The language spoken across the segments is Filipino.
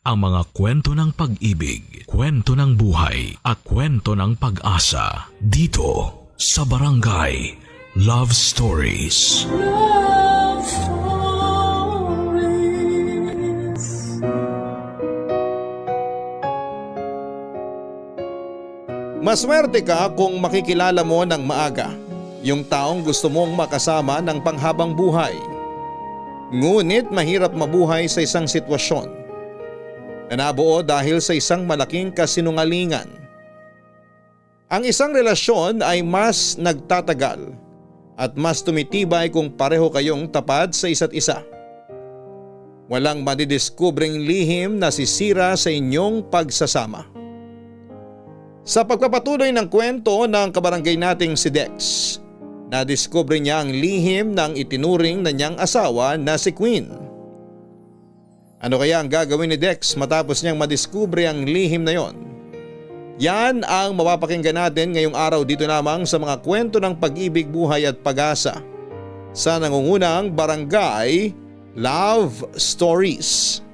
Ang mga kwento ng pag-ibig, kwento ng buhay at kwento ng pag-asa dito sa Barangay Love Stories. Love Stories. Maswerte ka kung makikilala mo ng maaga yung taong gusto mong makasama ng panghabang buhay. Ngunit mahirap mabuhay sa isang sitwasyon na nabuo dahil sa isang malaking kasinungalingan. Ang isang relasyon ay mas nagtatagal at mas tumitibay kung pareho kayong tapat sa isa't isa. Walang madidiskubreng lihim na sisira sa inyong pagsasama. Sa pagpapatuloy ng kwento ng kabarangay nating si Dex, nadiskubre niya ang lihim ng itinuring na niyang asawa na si Queen. Ano kaya ang gagawin ni Dex matapos niyang madiskubre ang lihim na yon? Yan ang mapapakinggan natin ngayong araw dito lamang sa mga kwento ng pag-ibig, buhay at pag-asa sa nangungunang Barangay Love Stories.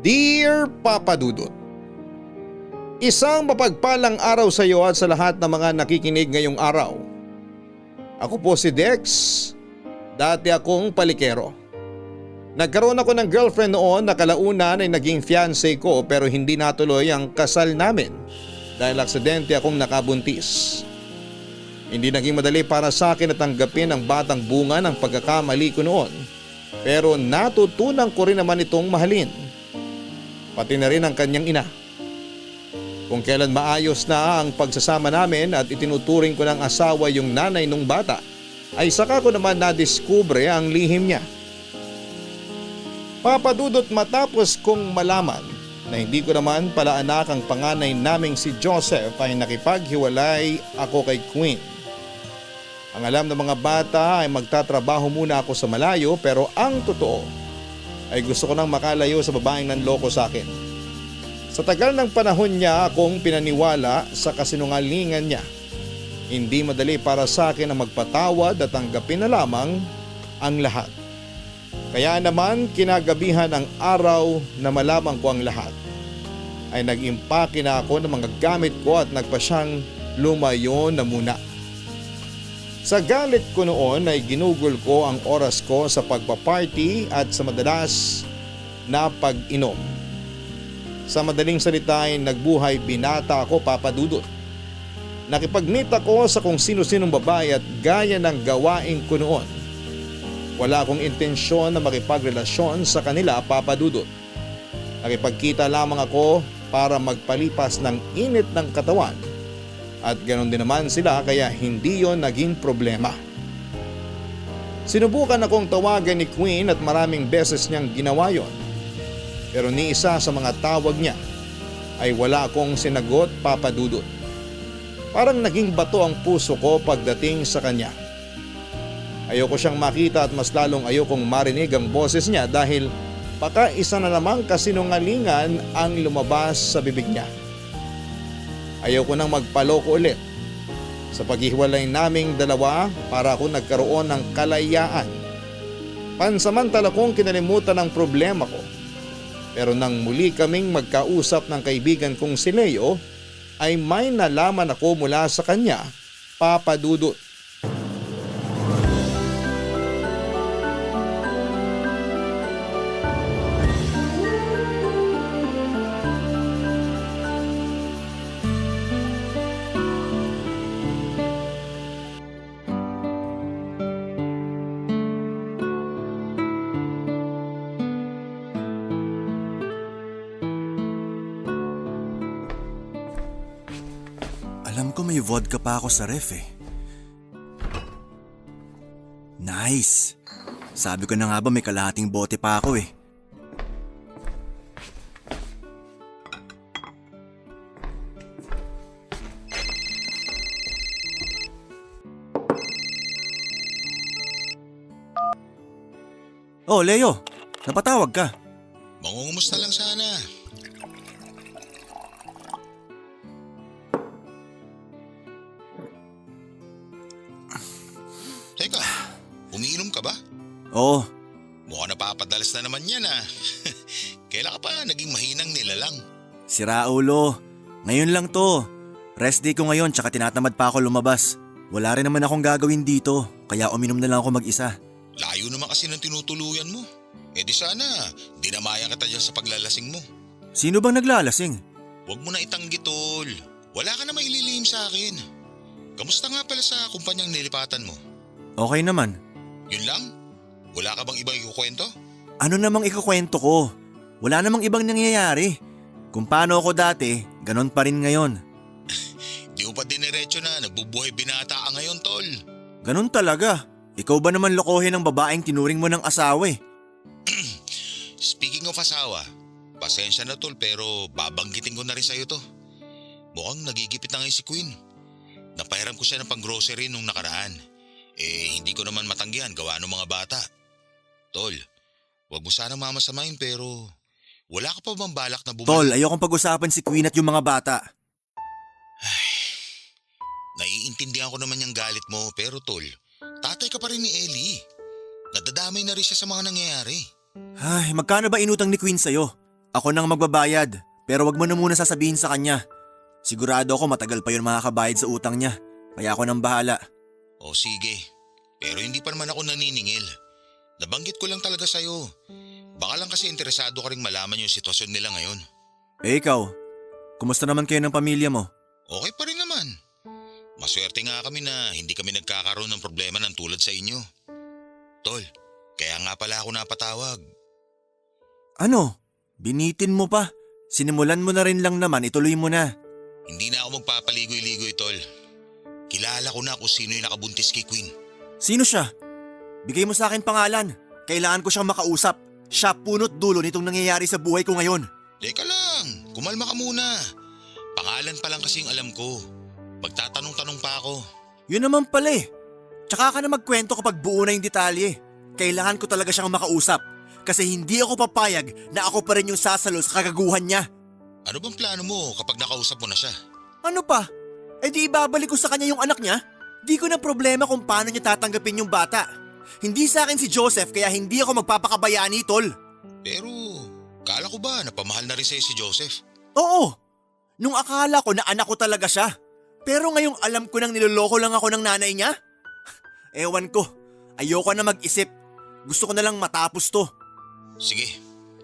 Dear Papa Dudut, isang mapagpalang araw sa iyo at sa lahat ng mga nakikinig ngayong araw. Ako po si Dex, dati akong palikero. Nagkaroon ako ng girlfriend noon na kalaunan ay naging fiancé ko pero hindi natuloy ang kasal namin dahil aksidente akong nakabuntis. Hindi naging madali para sa akin na tanggapin ang batang bunga ng pagkakamali ko noon pero natutunan ko rin naman itong mahalin. Pati na rin ang kanyang ina. Kung kailan maayos na ang pagsasama namin at itinuturing ko ng asawa yung nanay nung bata, ay saka ko naman nadiskubre ang lihim niya. Papadudot matapos kong malaman na hindi ko naman pala anak ang panganay naming si Joseph ay nakipaghiwalay ako kay Queen. Ang alam ng mga bata ay magtatrabaho muna ako sa malayo pero ang totoo ay gusto ko nang makalayo sa babaeng nanloko sa akin. Sa tagal ng panahon niya akong pinaniwala sa kasinungalingan niya. Hindi madali para sa akin na magpatawad at tanggapin na lamang ang lahat. Kaya naman kinagabihan ang araw na malaman ko ang lahat ay nag-impake na ako ng mga gamit ko at nagpa siyang lumayo na muna. Sa galit ko noon ay ginugol ko ang oras ko sa pagpaparty at sa madalas na pag-inom. Sa madaling salita ay nagbuhay binata ako, Papa Dudut. Nakipag-meet ako sa kung sino-sinong babae at gaya ng gawain ko noon. Wala akong intensyon na makipagrelasyon sa kanila, Papa Dudut. Nakipagkita lamang ako para magpalipas ng init ng katawan. At ganoon din naman sila kaya hindi yon naging problema. Sinubukan akong tawagan ni Queen at maraming beses niyang ginawa yon. Pero ni isa sa mga tawag niya ay wala akong sinagot, Papa Dudut. Parang naging bato ang puso ko pagdating sa kanya. Ayoko siyang makita at mas lalong ayokong marinig ang boses niya dahil baka isa na namang kasinungalingan ang lumabas sa bibig niya. Ayoko nang magpaloko ulit. Sa paghihiwalay naming dalawa para ako nagkaroon ng kalayaan. Pansamantala kong kinalimutan ang problema ko. Pero nang muli kaming magkausap ng kaibigan kong si Leo, ay may nalaman ako mula sa kanya, Papa Dudut. Alam ko may vodka pa ako sa ref eh. Nice! Sabi ko na nga ba may kalahating bote pa ako eh. Oh, Leo! Napatawag ka. Mangungumusta lang sana. Teka, umiinom ka ba? Oo, Mukha Napapadalas na naman yan ah. Kailan ka pa naging mahinang nilalang? Sira ulo. Ngayon lang to. Rest day ko ngayon tsaka tinatamad pa ako lumabas. Wala rin naman akong gagawin dito, kaya uminom na lang ako mag-isa. Layo naman kasi ng tinutuluyan mo. Eh di sana, dinamayan kita dyan sa paglalasing mo. Sino bang naglalasing? Huwag mo na itanggi tol. Wala ka na maililihim sa akin. Kamusta nga pala sa kumpanyang nilipatan mo? Okay naman. Yun lang? Wala ka bang ibang ikukwento? Ano namang ikukwento ko? Wala namang ibang nangyayari. Kung paano ako dati, ganon pa rin ngayon. Di mo pa diniretso na nagbubuhay binata ka ngayon tol. Ganon talaga. Ikaw ba naman lokohin ng babaeng tinuring mo ng asawa eh? Speaking of asawa, pasensya na tol pero babanggitin ko na rin sa'yo to. Mukhang nagigipit na ngayon si Queen. Napahiram ko siya ng pang-grocery nung nakaraan. Eh hindi ko naman matanggihan gawa ng mga bata. Tol, wag mo sana mamasamain pero wala ka pa bang balak na bumalik? Tol, ayokong pag-usapan si Queen at yung mga bata. Naiintindihan ko naman yung galit mo pero tol, tatay ka pa rin ni Ellie. Nadadamay na rin siya sa mga nangyayari. Ay, magkano ba inutang ni Queen sa'yo? Ako nang magbabayad, pero wag mo na muna sasabihin sa kanya. Sigurado ako matagal pa yun makakabayad sa utang niya, kaya ako nang bahala. O sige, pero hindi pa naman ako naniningil. Nabanggit ko lang talaga sa'yo. Baka lang kasi interesado ka rin malaman yung sitwasyon nila ngayon. Eh ikaw, kumusta naman kayo ng pamilya mo? Okay pa rin naman. Maswerte nga kami na hindi kami nagkakaroon ng problema ng tulad sa inyo. Tol, kaya nga pala ako napatawag. Ano? Binitin mo pa? Sinimulan mo na rin lang naman, ituloy mo na. Hindi na ako magpapaligoy-ligoy, tol. Kilala ko na kung sino yung nakabuntis kay Queen. Sino siya? Bigay mo sa akin pangalan. Kailangan ko siyang makausap. Siya punot dulo nitong nangyayari sa buhay ko ngayon. Teka lang, kumalma ka muna. Pangalan pa lang kasi yung alam ko. Magtatanong-tanong pa ako. Yun naman pala eh. Tsaka ka na magkwento kapag buo na yung detalye. Kailangan ko talaga siyang makausap. Kasi hindi ako papayag na ako pa rin yung sasalo sa kagaguhan niya. Ano bang plano mo kapag nakausap mo na siya? Ano pa? Eh di ibabalik ko sa kanya yung anak niya? Di ko na problema kung paano niya tatanggapin yung bata. Hindi sa akin si Joseph kaya hindi ako magpapakabayani, tol. Pero, kala ko ba napamahal na rin sa'yo si Joseph? Oo. Nung akala ko na anak ko talaga siya. Pero ngayong alam ko nang niloloko lang ako ng nanay niya. Ewan ko. Ayoko na mag-isip. Gusto ko na lang matapos to. Sige,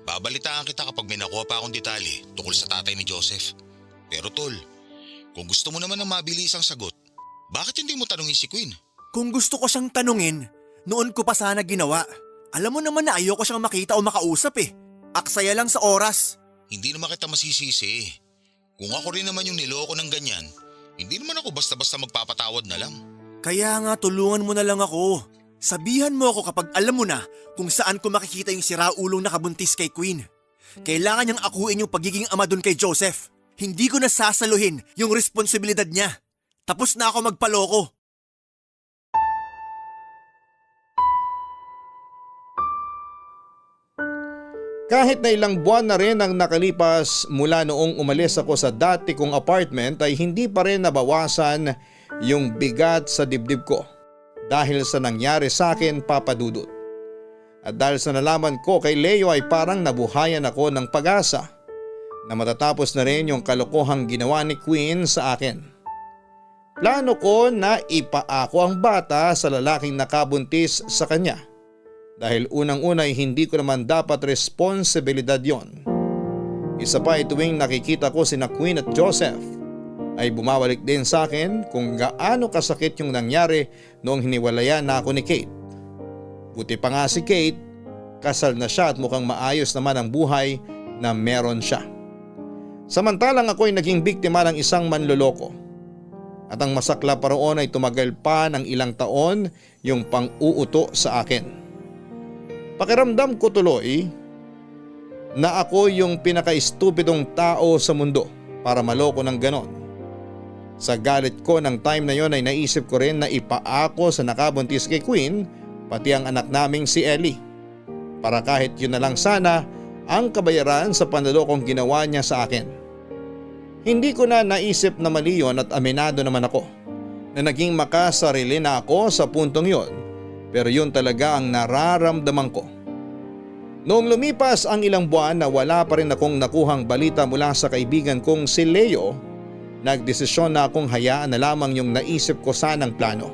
babalitaan kita kapag may nakuha pa akong detalye tungkol sa tatay ni Joseph. Pero tol, kung gusto mo naman ng mabilis ang sagot, bakit hindi mo tanungin si Queen? Kung gusto ko siyang tanungin, noon ko pa sana ginawa. Alam mo naman na ayoko siyang makita o makausap eh. Aksaya lang sa oras. Hindi naman kita masisisi. Kung ako rin naman yung niloko ng ganyan, hindi naman ako basta-basta magpapatawad na lang. Kaya nga tulungan mo na lang ako. Sabihan mo ako kapag alam mo na kung saan ko makikita yung siraulong nakabuntis kay Queen. Kailangan niyang akuin yung pagiging ama dun kay Joseph. Hindi ko na sasaluhin yung responsibilidad niya. Tapos na ako magpaloko. Kahit na ilang buwan na rin ang nakalipas mula noong umalis ako sa dati kong apartment ay hindi pa rin nabawasan yung bigat sa dibdib ko dahil sa nangyari sa akin, Papa Dudut. At dahil sa nalaman ko kay Leo ay parang nabuhayan ako ng pag-asa na matatapos na rin yung kalokohang ginawa ni Queen sa akin. Plano ko na ipaako ang bata sa lalaking nakabuntis sa kanya. Dahil unang-una ay hindi ko naman dapat responsibilidad yon. Isa pa ay tuwing nakikita ko sina Queen at Joseph ay bumabalik din sa akin kung gaano kasakit yung nangyari noong hiniwalayan na ako ni Kate. Buti pa nga si Kate, kasal na siya at mukhang maayos naman ang buhay na meron siya. Samantalang ako ay naging biktima ng isang manloloko. At ang masakla pa roon ay tumagal pa ng ilang taon yung pang-uuto sa akin. Pakiramdam ko tuloy na ako yung pinaka-estupidong tao sa mundo para maloko ng ganon. Sa galit ko ng time na yon ay naisip ko rin na ipaako sa nakabuntis kay Queen pati ang anak naming si Ellie. Para kahit yun na lang sana ang kabayaran sa panlolokong ginawa niya sa akin. Hindi ko na naisip na mali yun at aminado naman ako na naging makasarili na ako sa puntong yon. Pero yun talaga ang nararamdaman ko. Noong lumipas ang ilang buwan na wala pa rin akong nakuhang balita mula sa kaibigan kong si Leo, nagdesisyon na akong hayaan na lamang yung naisip ko sanang plano.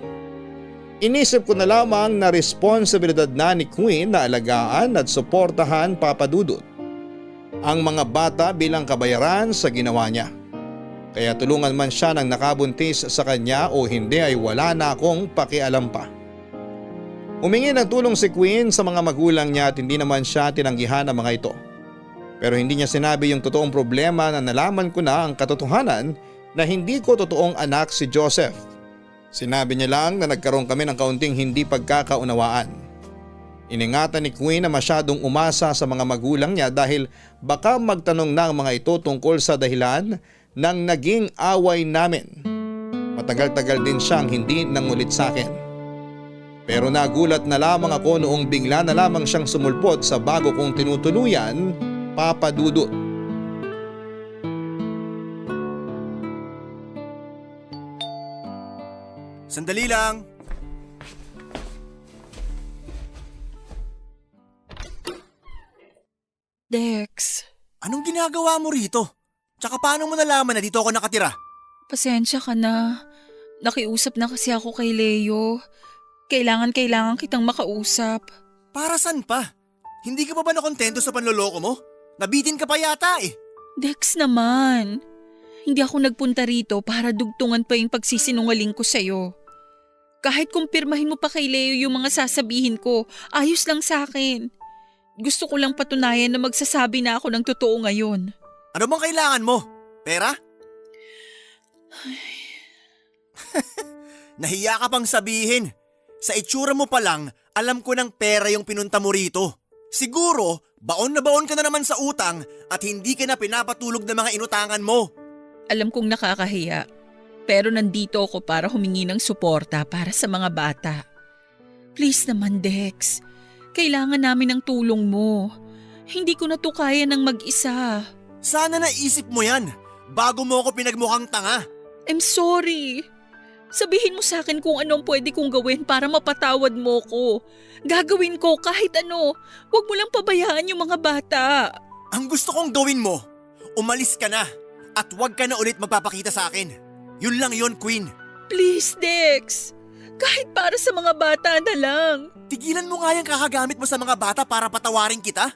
Inisip ko na lamang na responsibilidad na ni Queen na alagaan at suportahan Papa Dudut ang mga bata bilang kabayaran sa ginawa niya. Kaya tulungan man siya ng nakabuntis sa kanya o hindi ay wala na akong pakialam pa. Humingi ng tulong si Queen sa mga magulang niya at hindi naman siya tinanggihan ng mga ito. Pero hindi niya sinabi yung totoong problema na nalaman ko na ang katotohanan na hindi ko totoong anak si Joseph. Sinabi niya lang na nagkaroon kami ng kaunting hindi pagkakaunawaan. Iningatan ni Queen na masyadong umasa sa mga magulang niya dahil baka magtanong na ang mga ito tungkol sa dahilan ng naging away namin. Matagal-tagal din siyang hindi nangulit sa akin. Pero nagulat na lamang ako noong bigla na lamang siyang sumulpot sa bago kong tinutuluyan, Papa Dudut. Sandali lang. Dex, Anong ginagawa mo rito? Tsaka paano mo nalaman na dito ako nakatira? pasensya ka na. Nakiusap na kasi ako kay Leo. Kailangan kitang makausap. Para saan pa? Hindi ka pa ba nakontento sa panloloko mo? Nabitin ka pa yata eh. Dex naman. Hindi ako nagpunta rito para dugtungan pa yung pagsisinungaling ko sa'yo. Kahit kumpirmahin mo pa kay Leo yung mga sasabihin ko, ayos lang sa akin. Gusto ko lang patunayan na magsasabi na ako ng totoo ngayon. Ano bang kailangan mo? Pera? Nahiya ka pang sabihin. Sa itsura mo pa lang, alam ko ng pera yung pinunta mo rito. Siguro, baon na baon ka na naman sa utang at hindi ka na pinapatulog ng mga inutangan mo. Alam kong nakakahiya, pero nandito ako para humingi ng suporta para sa mga bata. Please naman, Dex. Kailangan namin ng tulong mo. Hindi ko na to kaya ng mag-isa. Sana naisip mo yan bago mo ako pinagmukhang tanga. I'm sorry. Sabihin mo sa akin kung anong pwede kong gawin para mapatawad mo ko. Gagawin ko kahit ano. Huwag mo lang pabayaan yung mga bata. Ang gusto kong gawin mo, umalis ka na at huwag ka na ulit magpapakita sa akin. Yun lang yon, Queen. Please, Dex. Kahit para sa mga bata na lang. Tigilan mo nga yung kakagamit mo sa mga bata para patawarin kita.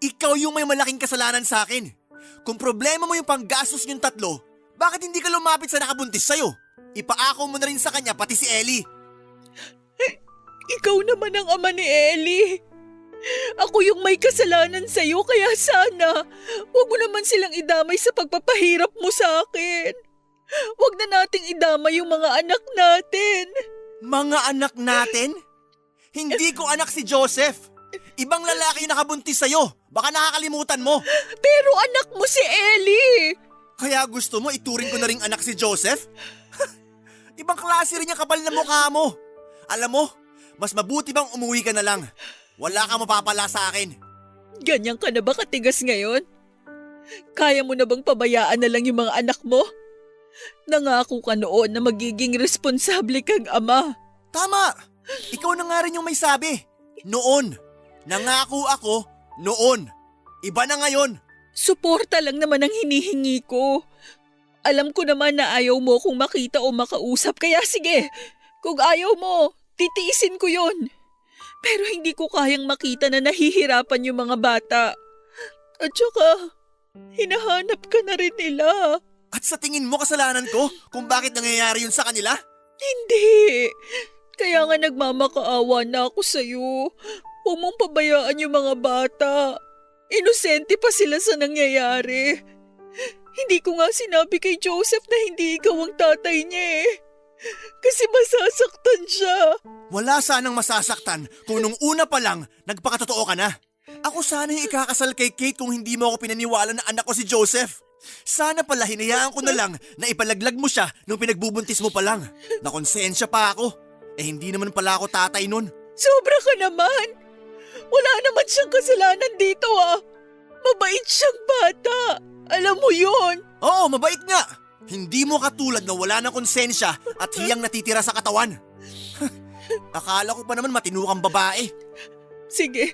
Ikaw yung may malaking kasalanan sa akin. Kung problema mo yung panggastos yung tatlo, bakit hindi ka lumapit sa nakabuntis sa'yo? Ipaako mo na rin sa kanya pati si Ellie. Ikaw naman ang ama ni Ellie. Ako yung may kasalanan sa'yo kaya sana huwag mo naman silang idamay sa pagpapahirap mo sa akin. Huwag na nating idamay yung mga anak natin. Mga anak natin? Hindi ko anak si Joseph. Ibang lalaki yung nakabuntis sa'yo. Baka nakakalimutan mo. Pero anak mo si Ellie. Kaya gusto mo ituring ko na ring anak si Joseph? Ibang klase rin yung kapal na mukha mo. Alam mo, mas mabuti bang umuwi ka na lang. Wala kang mapapala sa akin. Ganyan ka na ba katigas ngayon? Kaya mo na bang pabayaan na lang yung mga anak mo? Nangako ka noon na magiging responsable kang ama. Tama! Ikaw na nga rin yung may sabi. Noon. Nangako ako noon. Iba na ngayon. Suporta lang naman ang hinihingi ko. Alam ko naman na ayaw mo kung makita o makausap, kaya sige, kung ayaw mo, titiisin ko yon. Pero hindi ko kayang makita na nahihirapan yung mga bata. At saka, hinahanap ka na rin nila. At sa tingin mo kasalanan ko kung bakit nangyayari yun sa kanila? Hindi. Kaya nga nagmamakaawa na ako sa'yo. Huwag mong pabayaan yung mga bata. Inosente pa sila sa nangyayari. Hindi ko nga sinabi kay Joseph na hindi ikaw ang tatay niya eh. Kasi masasaktan siya. Wala sanang masasaktan kung nung una pa lang nagpakatotoo ka na. Ako sana yung ikakasal kay Kate kung hindi mo ako pinaniwala na anak ko si Joseph. Sana pala hinayaan ko na lang na ipalaglag mo siya nung pinagbubuntis mo pa lang. Nakonsensya pa ako. Eh hindi naman pala ako tatay nun. Sobra ka naman. Wala naman siyang kasalanan dito ah. Mabait siyang bata. Alam mo yon. Oo, mabait nga. Hindi mo katulad na wala ng konsensya at hiyang natitira sa katawan. Akala ko pa naman matino kang babae. Sige.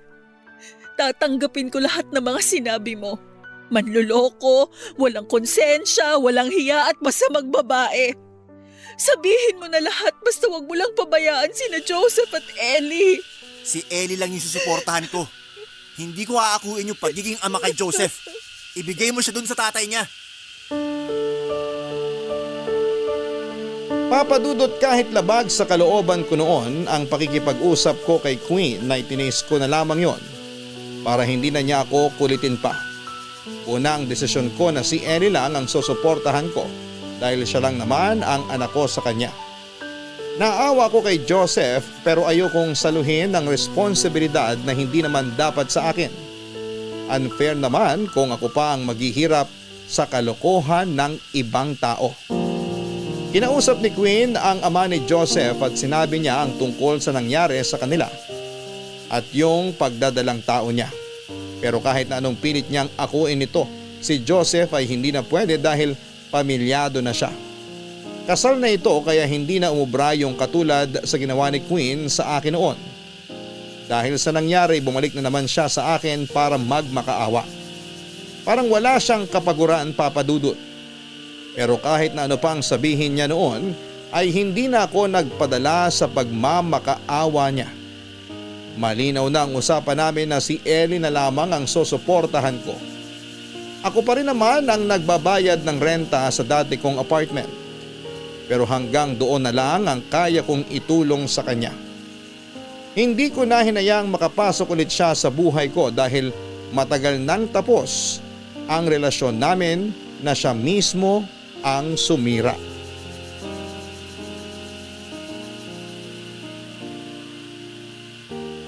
tatanggapin ko lahat ng mga sinabi mo. Manloloko, walang konsensya, walang hiya at masamang babae. Sabihin mo na lahat basta wag mo lang pabayaan sina Joseph at Ellie. Si Ellie lang yung susuportahan ko. Hindi ko aakuin yung pagiging ama kay Joseph. Ibigay mo siya dun sa tatay niya. Papadudot kahit labag sa kalooban ko noon ang pakikipag-usap ko kay Queen na itinis ko na lamang yon para hindi na niya ako kulitin pa. Una ang desisyon ko na si Ellie lang ang susuportahan ko dahil siya lang naman ang anak ko sa kanya. Naawa ko kay Joseph pero ayokong saluhin ang responsibilidad na hindi naman dapat sa akin. Unfair naman kung ako pa ang maghihirap sa kalokohan ng ibang tao. Kinausap ni Queen ang ama ni Joseph at sinabi niya ang tungkol sa nangyari sa kanila at yung pagdadalang tao niya. Pero kahit na anong pilit niyang akuin ito, si Joseph ay hindi na pwede dahil pamilyado na siya. Kasal na ito kaya hindi na umubra yung katulad sa ginawa ni Queen sa akin noon. Dahil sa nangyari, bumalik na naman siya sa akin para magmakaawa. Parang wala siyang kapaguran, Papa Dudut. Pero kahit na ano pang sabihin niya noon, ay hindi na ako nagpadala sa pagmamakaawa niya. Malinaw na ang usapan namin na si Ellie na lamang ang susuportahan ko. Ako pa rin naman ang nagbabayad ng renta sa dati kong apartment. Pero hanggang doon na lang ang kaya kong itulong sa kanya. Hindi ko na hinayang makapasok ulit siya sa buhay ko dahil matagal nang tapos ang relasyon namin na siya mismo ang sumira.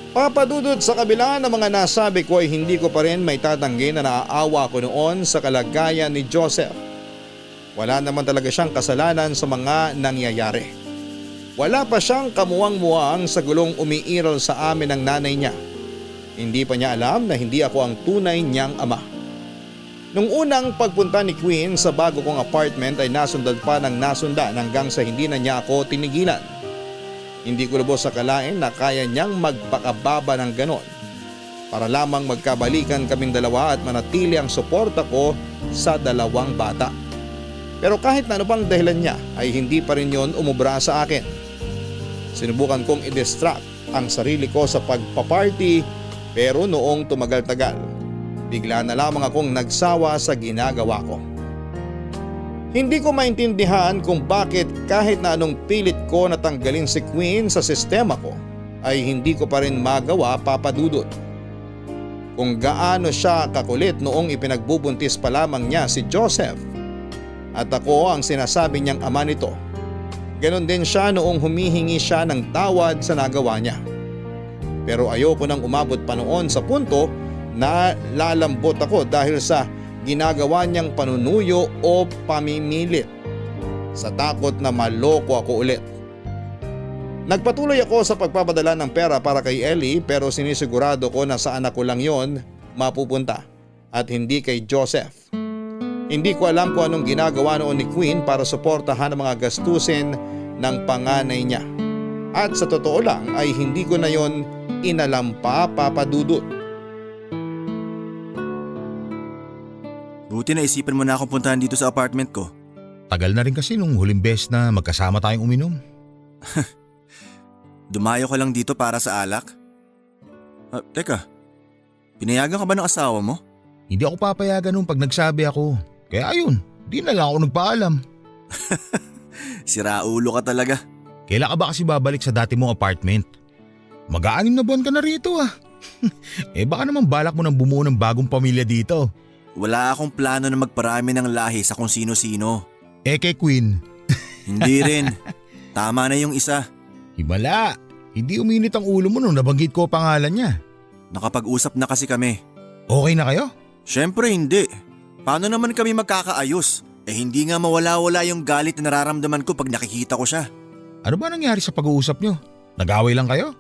Papadudod sa kabila ng mga nasabi ko ay hindi ko pa rin may tatanggi na naaawa ko noon sa kalagayan ni Joseph. Wala naman talaga siyang kasalanan sa mga nangyayari. Wala pa siyang kamuwang-muwang sa gulong umiiral sa amin ng nanay niya. Hindi pa niya alam na hindi ako ang tunay niyang ama. Nung unang pagpunta ni Queen sa bago kong apartment ay nasundan pa ng nasundan hanggang sa hindi na niya ako tinigilan. Hindi ko lubos akalain na kaya niyang magpakababa ng ganon para lamang magkabalikan kaming dalawa at manatili ang suporta ko sa dalawang bata. Pero kahit na ano pang dahilan niya ay hindi pa rin yon umubra sa akin. Sinubukan kong i-distract ang sarili ko sa pagpaparty pero noong tumagal-tagal, bigla na lamang akong nagsawa sa ginagawa ko. Hindi ko maintindihan kung bakit kahit na anong pilit ko natanggalin si Queen sa sistema ko ay hindi ko pa rin magawa, Papa Dudut. Kung gaano siya kakulit noong ipinagbubuntis pa lamang niya si Joseph at ako ang sinasabi niyang ama nito, ganon din siya noong humihingi siya ng tawad sa nagawa niya. Pero ayoko nang umabot pa noon sa punto na lalambot ako dahil sa ginagawa niyang panunuyo o pamimilit sa takot na maloko ako ulit. Nagpatuloy ako sa pagpapadala ng pera para kay Ellie pero sinisigurado ko na sa anak ko lang yon mapupunta at hindi kay Joseph. Hindi ko alam kung anong ginagawa noon ni Queen para suportahan ang mga gastusin ng panganay niya. At sa totoo lang ay hindi ko na yon inalam pa, Papa Dudut. Buti na isipan mo na akong puntahan dito sa apartment ko. Tagal na rin kasi nung huling beses na magkasama tayong uminom. Dumayo ka lang dito para sa alak? Teka, pinayagan ka ba ng asawa mo? Hindi ako papayagan nung pag nagsabi ako. Kaya ayun, di na lang ako nagpaalam. Siraulo ka talaga. Kailan ka ba kasi babalik sa dati mong apartment? Mag-aanim na buwan ka na rito ah. Baka naman balak mo nang bumuo ng bagong pamilya dito. Wala akong plano na magparami ng lahi sa kung sino-sino. Kay Queen. Hindi rin. Tama na yung isa. Himala, hindi uminit ang ulo mo nung nabanggit ko pangalan niya. Nakapag-usap na kasi kami. Okay na kayo? Syempre hindi. Paano naman kami magkakaayos? Hindi nga mawala-wala yung galit na nararamdaman ko pag nakikita ko siya. Ano ba nangyari sa pag-uusap niyo? Nag-away lang kayo?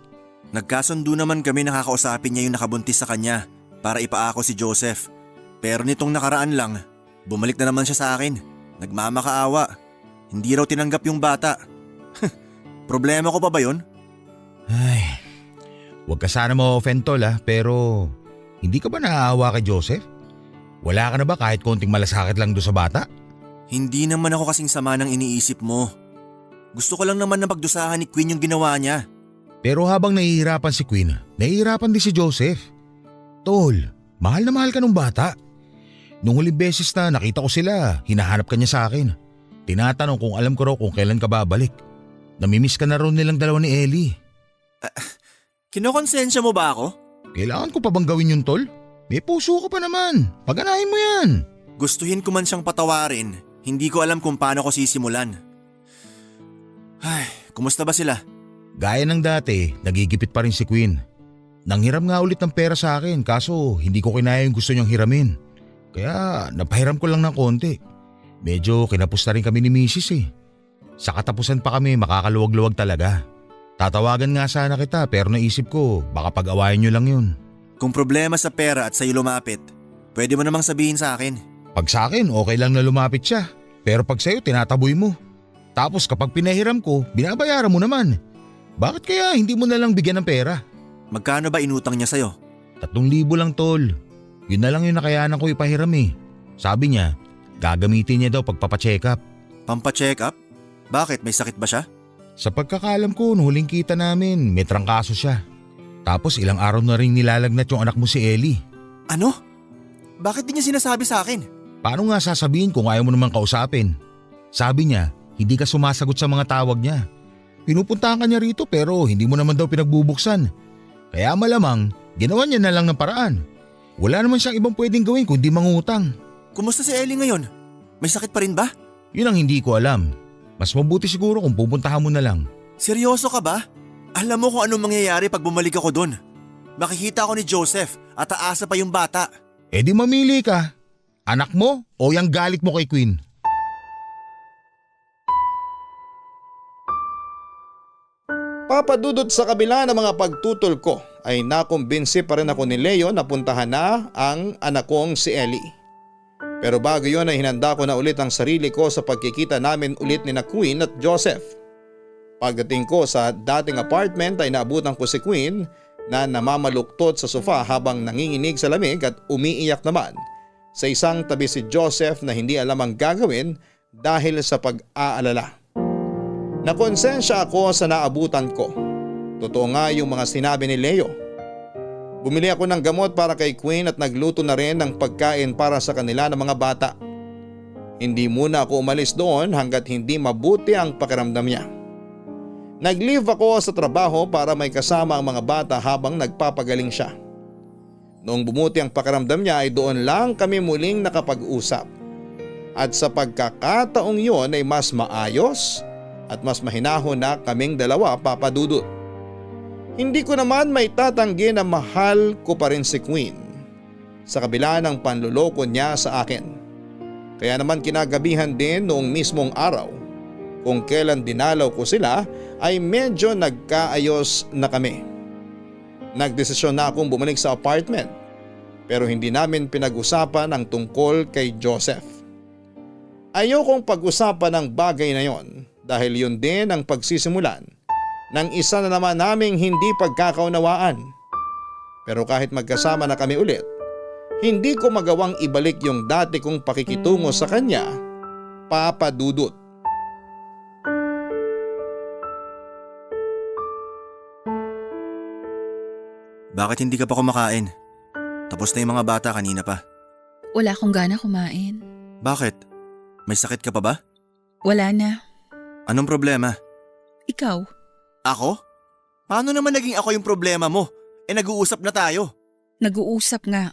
Nagkasundo naman kami na kakausapin niya yung nakabuntis sa kanya para ipaako si Joseph. Pero nitong nakaraan lang, bumalik na naman siya sa akin. Nagmamakaawa. Hindi raw tinanggap yung bata. Problema ko pa ba yun? Ay, huwag ka sana ma-offend tol pero Hindi ka ba naaawa kay Joseph? Wala ka na ba kahit konting malasakit lang doon sa bata? Hindi naman ako kasing sama ng iniisip mo. Gusto ko lang naman na pagdusahan ni Queen yung ginawa niya. Pero habang nahihirapan si Queen, nahihirapan din si Joseph. Tol, mahal na mahal ka nung bata. Nung huling beses na nakita ko sila, hinahanap ka niya sa akin. Tinatanong kung alam ko raw kung kailan ka babalik. Namimiss ka na raw nilang dalawa ni Ellie. Kinokonsensya mo ba ako? Kailangan ko pa bang gawin yun, Tol? May puso ka pa naman. Paganahin mo yan. Gustuhin ko man siyang patawarin, hindi ko alam kung paano ko sisimulan. Ay, kumusta ba sila? Gaya ng dati, nagigipit pa rin si Queen. Nanghiram nga ulit ng pera sa akin kaso hindi ko kinaya yung gusto niyang hiramin. Kaya napahiram ko lang ng konti. Medyo kinapos na rin kami ni Mrs. eh. Sa katapusan pa kami makakaluwag-luwag talaga. Tatawagan nga sana kita pero naisip ko baka pag-awayan niyo lang yun. Kung problema sa pera at sa'yo lumapit, pwede mo namang sabihin sa akin. Pag sa akin okay lang na lumapit siya. Pero pag sa'yo tinataboy mo. Tapos kapag pinahiram ko, binabayaran mo naman. Bakit kaya hindi mo na lang bigyan ng pera? Magkano ba inutang niya sa'yo? 3,000 lang, Tol. Yun na lang yung nakayanan ko ipahiram eh. Sabi niya, gagamitin niya daw pagpapacheck up. Pampa-check up? Bakit? May sakit ba siya? Sa pagkakalam ko, nung huling kita namin, may trangkaso siya. Tapos ilang araw na rin nilalagnat yung anak mo si Ellie. Ano? Bakit di niya sinasabi sa akin? Paano nga sasabihin kung ayaw mo naman kausapin? Sabi niya, hindi ka sumasagot sa mga tawag niya. Pinupuntahan ka niya rito pero hindi mo naman daw pinagbubuksan. Kaya malamang, ginawa niya na lang ng paraan. Wala naman siyang ibang pwedeng gawin kundi mangutang. Kumusta si Ellie ngayon? May sakit pa rin ba? Yun ang hindi ko alam. Mas mabuti siguro kung pupuntahan mo na lang. Seryoso ka ba? Alam mo kung anong mangyayari pag bumalik ako doon. Makikita ako ni Joseph at aasa pa yung bata. Eh di mamili ka. Anak mo o yung galit mo kay Queen? Papadudot sa kabila ng mga pagtutol ko ay nakumbinsi pa rin ako ni Leo na puntahan na ang anak kong si Ellie. Pero bago yon ay hinanda ko na ulit ang sarili ko sa pagkikita namin ulit ni na Queen at Joseph. Pagdating ko sa dating apartment ay naabutan ko si Queen na namamaluktot sa sofa habang nanginginig sa lamig at umiiyak naman. Sa isang tabi si Joseph na hindi alam ang gagawin dahil sa pag-aalala. Nakonsensya ako sa naabutan ko. Totoo nga yung mga sinabi ni Leo. Bumili ako ng gamot para kay Queen at nagluto na rin ng pagkain para sa kanila ng mga bata. Hindi muna ako umalis doon hanggat hindi mabuti ang pakiramdam niya. Nag-leave ako sa trabaho para may kasama ang mga bata habang nagpapagaling siya. Noong bumuti ang pakiramdam niya ay doon lang kami muling nakapag-usap. At sa pagkakataong yun ay mas maayos at mas mahinahon na kaming dalawa, Papa Dudut. Hindi ko naman may tatanggi na mahal ko pa rin si Queen sa kabila ng panluloko niya sa akin. Kaya naman kinagabihan din noong mismong araw kung kailan dinalaw ko sila ay medyo nagkaayos na kami. Nagdesisyon na akong bumalik sa apartment pero hindi namin pinag-usapan ang tungkol kay Joseph. Ayokong pag-usapan ang bagay na yon dahil yun din ang pagsisimulan ng isa na naman naming hindi pagkakaunawaan. Pero kahit magkasama na kami ulit, hindi ko magawang ibalik yung dati kong pakikitungo sa kanya, Papa Dudut. Bakit hindi ka pa kumakain? Tapos na yung mga bata kanina pa. Wala akong gana kumain. Bakit? May sakit ka pa ba? Wala na. Anong problema? Ikaw? Ako? Paano naman naging ako yung problema mo? Nag-uusap na tayo. Nag-uusap nga.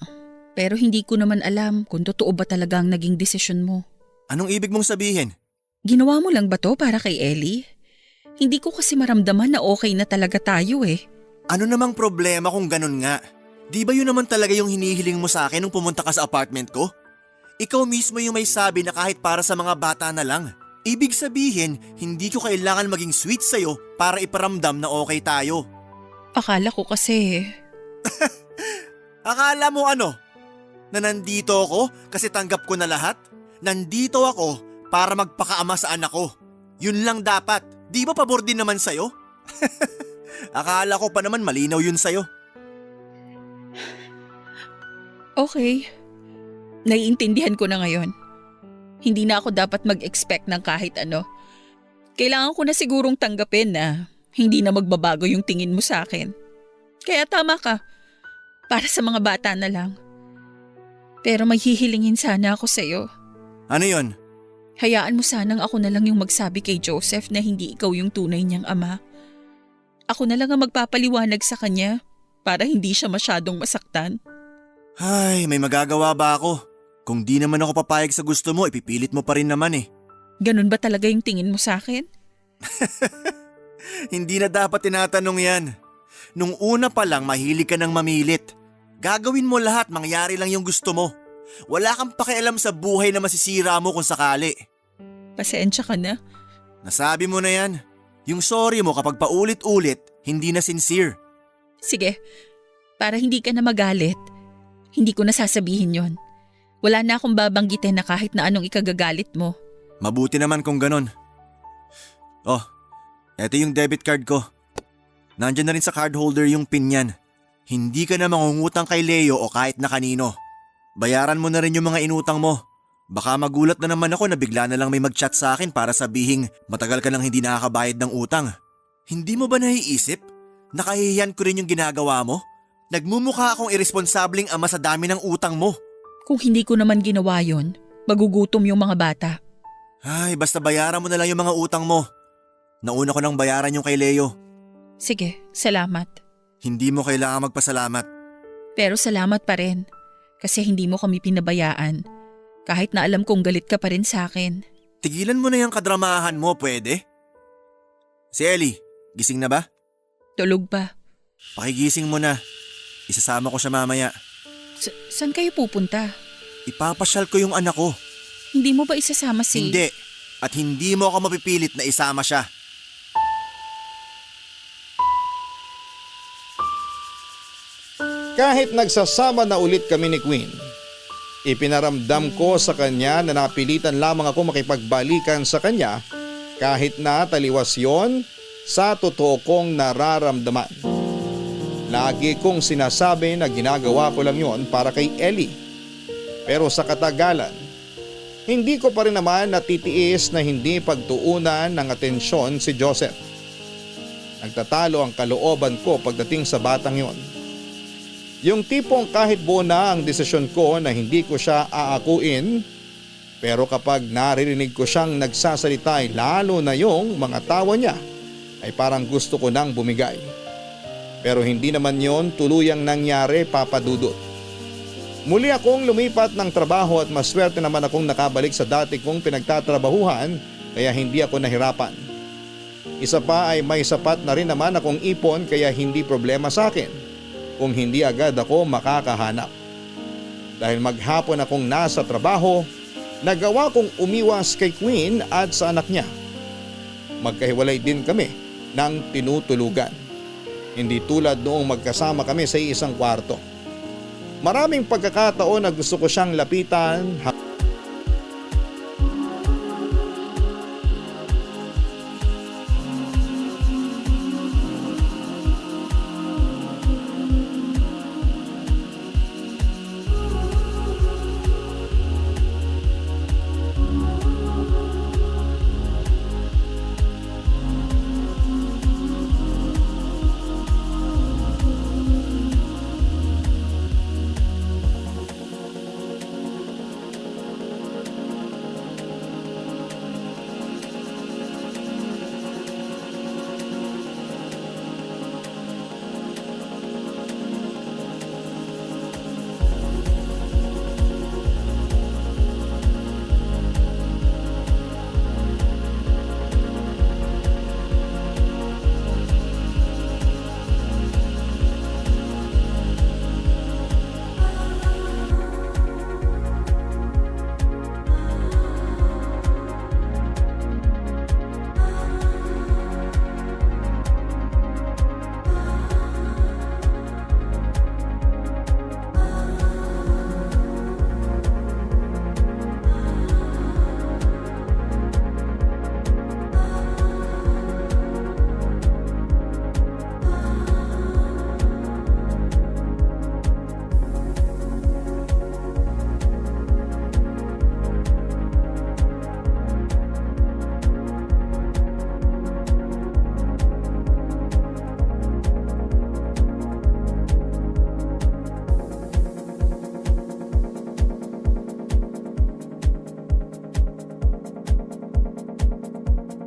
Pero hindi ko naman alam kung totoo ba talaga ang naging desisyon mo. Anong ibig mong sabihin? Ginawa mo lang ba to para kay Ellie? Hindi ko kasi maramdaman na okay na talaga tayo eh. Ano namang problema kung ganun nga? Di ba yun naman talaga yung hinihiling mo sa akin nung pumunta ka sa apartment ko? Ikaw mismo yung may sabi na kahit para sa mga bata na lang. Ibig sabihin, hindi ko kailangan maging sweet sa'yo para iparamdam na okay tayo. Akala ko kasi… Akala mo ano? Na nandito ako kasi tanggap ko na lahat? Nandito ako para magpakaama sa anak ko. Yun lang dapat. Di ba pabor din naman sa'yo? Akala ko pa naman malinaw yun sa'yo. Okay. Naiintindihan ko na ngayon. Hindi na ako dapat mag-expect ng kahit ano. Kailangan ko na sigurong tanggapin na hindi na magbabago yung tingin mo sa akin. Kaya tama ka. Para sa mga bata na lang. Pero may hihilingin sana ako sa'yo. Ano yon? Hayaan mo sanang ako na lang yung magsabi kay Joseph na hindi ikaw yung tunay niyang ama. Ako na lang ang magpapaliwanag sa kanya para hindi siya masyadong masaktan. Ay, may magagawa ba ako? Kung di naman ako papayag sa gusto mo, ipipilit mo pa rin naman eh. Ganun ba talaga yung tingin mo sa akin? Hindi na dapat tinatanong yan. Nung una pa lang mahilig ka ng mamilit. Gagawin mo lahat, mangyari lang yung gusto mo. Wala kang pakialam sa buhay na masisira mo kung sakali. Pasensya ka na. Nasabi mo na yan. Yung sorry mo kapag paulit-ulit, hindi na sincere. Sige, para hindi ka na magalit, hindi ko na sasabihin yon. Wala na akong babanggitin na kahit na anong ikagagalit mo. Mabuti naman kung ganon. Oh, eto yung debit card ko. Nandyan na rin sa card holder yung pin niyan. Hindi ka na mangungutang kay Leo o kahit na kanino. Bayaran mo na rin yung mga inutang mo. Baka magulat na naman ako na bigla na lang may mag-chat sa akin para sabihing matagal ka nang hindi nakakabayad ng utang. Hindi mo ba naiisip? Nakahihiyan ko rin yung ginagawa mo? Nagmumukha akong irresponsableng ama sa dami ng utang mo. Kung hindi ko naman ginawa yon, magugutom yung mga bata. Ay, basta bayaran mo na lang yung mga utang mo. Nauna ko nang bayaran yung kay Leo. Sige, salamat. Hindi mo kailangan magpasalamat. Pero salamat pa rin. Kasi hindi mo kami pinabayaan. Kahit na alam kong galit ka pa rin sa akin. Tigilan mo na yung kadramahan mo, pwede? Si Ellie, gising na ba? Tulog pa. Pakigising mo na. Isasama ko siya mamaya. Saan kayo pupunta? Ipapasyal ko yung anak ko. Hindi mo ba isasama si… Hindi. At hindi mo ako mapipilit na isama siya. Kahit nagsasama na ulit kami ni Queen, ipinaramdam ko sa kanya na napilitan lamang ako makipagbalikan sa kanya kahit na taliwas yon sa totoo kong nararamdaman. Lagi kong sinasabi na ginagawa ko lang yon para kay Ellie. Pero sa katagalan, hindi ko pa rin naman natitiis na hindi pagtuunan ng atensyon si Joseph. Nagtatalo ang kalooban ko pagdating sa batang yon. Yung tipong kahit buo na ang desisyon ko na hindi ko siya aakuin, pero kapag naririnig ko siyang nagsasalita ay lalo na yung mga tawa niya ay parang gusto ko nang bumigay. Pero hindi naman yon tuluyang nangyari, Papa Dudut. Muli akong lumipat ng trabaho at maswerte naman akong nakabalik sa dati kong pinagtatrabahuhan kaya hindi ako nahirapan. Isa pa ay may sapat na rin naman akong ipon kaya hindi problema sa akin kung hindi agad ako makakahanap. Dahil maghapon akong nasa trabaho, nagawa kong umiwas kay Queen at sa anak niya. Magkahiwalay din kami ng tinutulugan. Hindi tulad noong magkasama kami sa isang kwarto. Maraming pagkakataon na gusto ko siyang lapitan.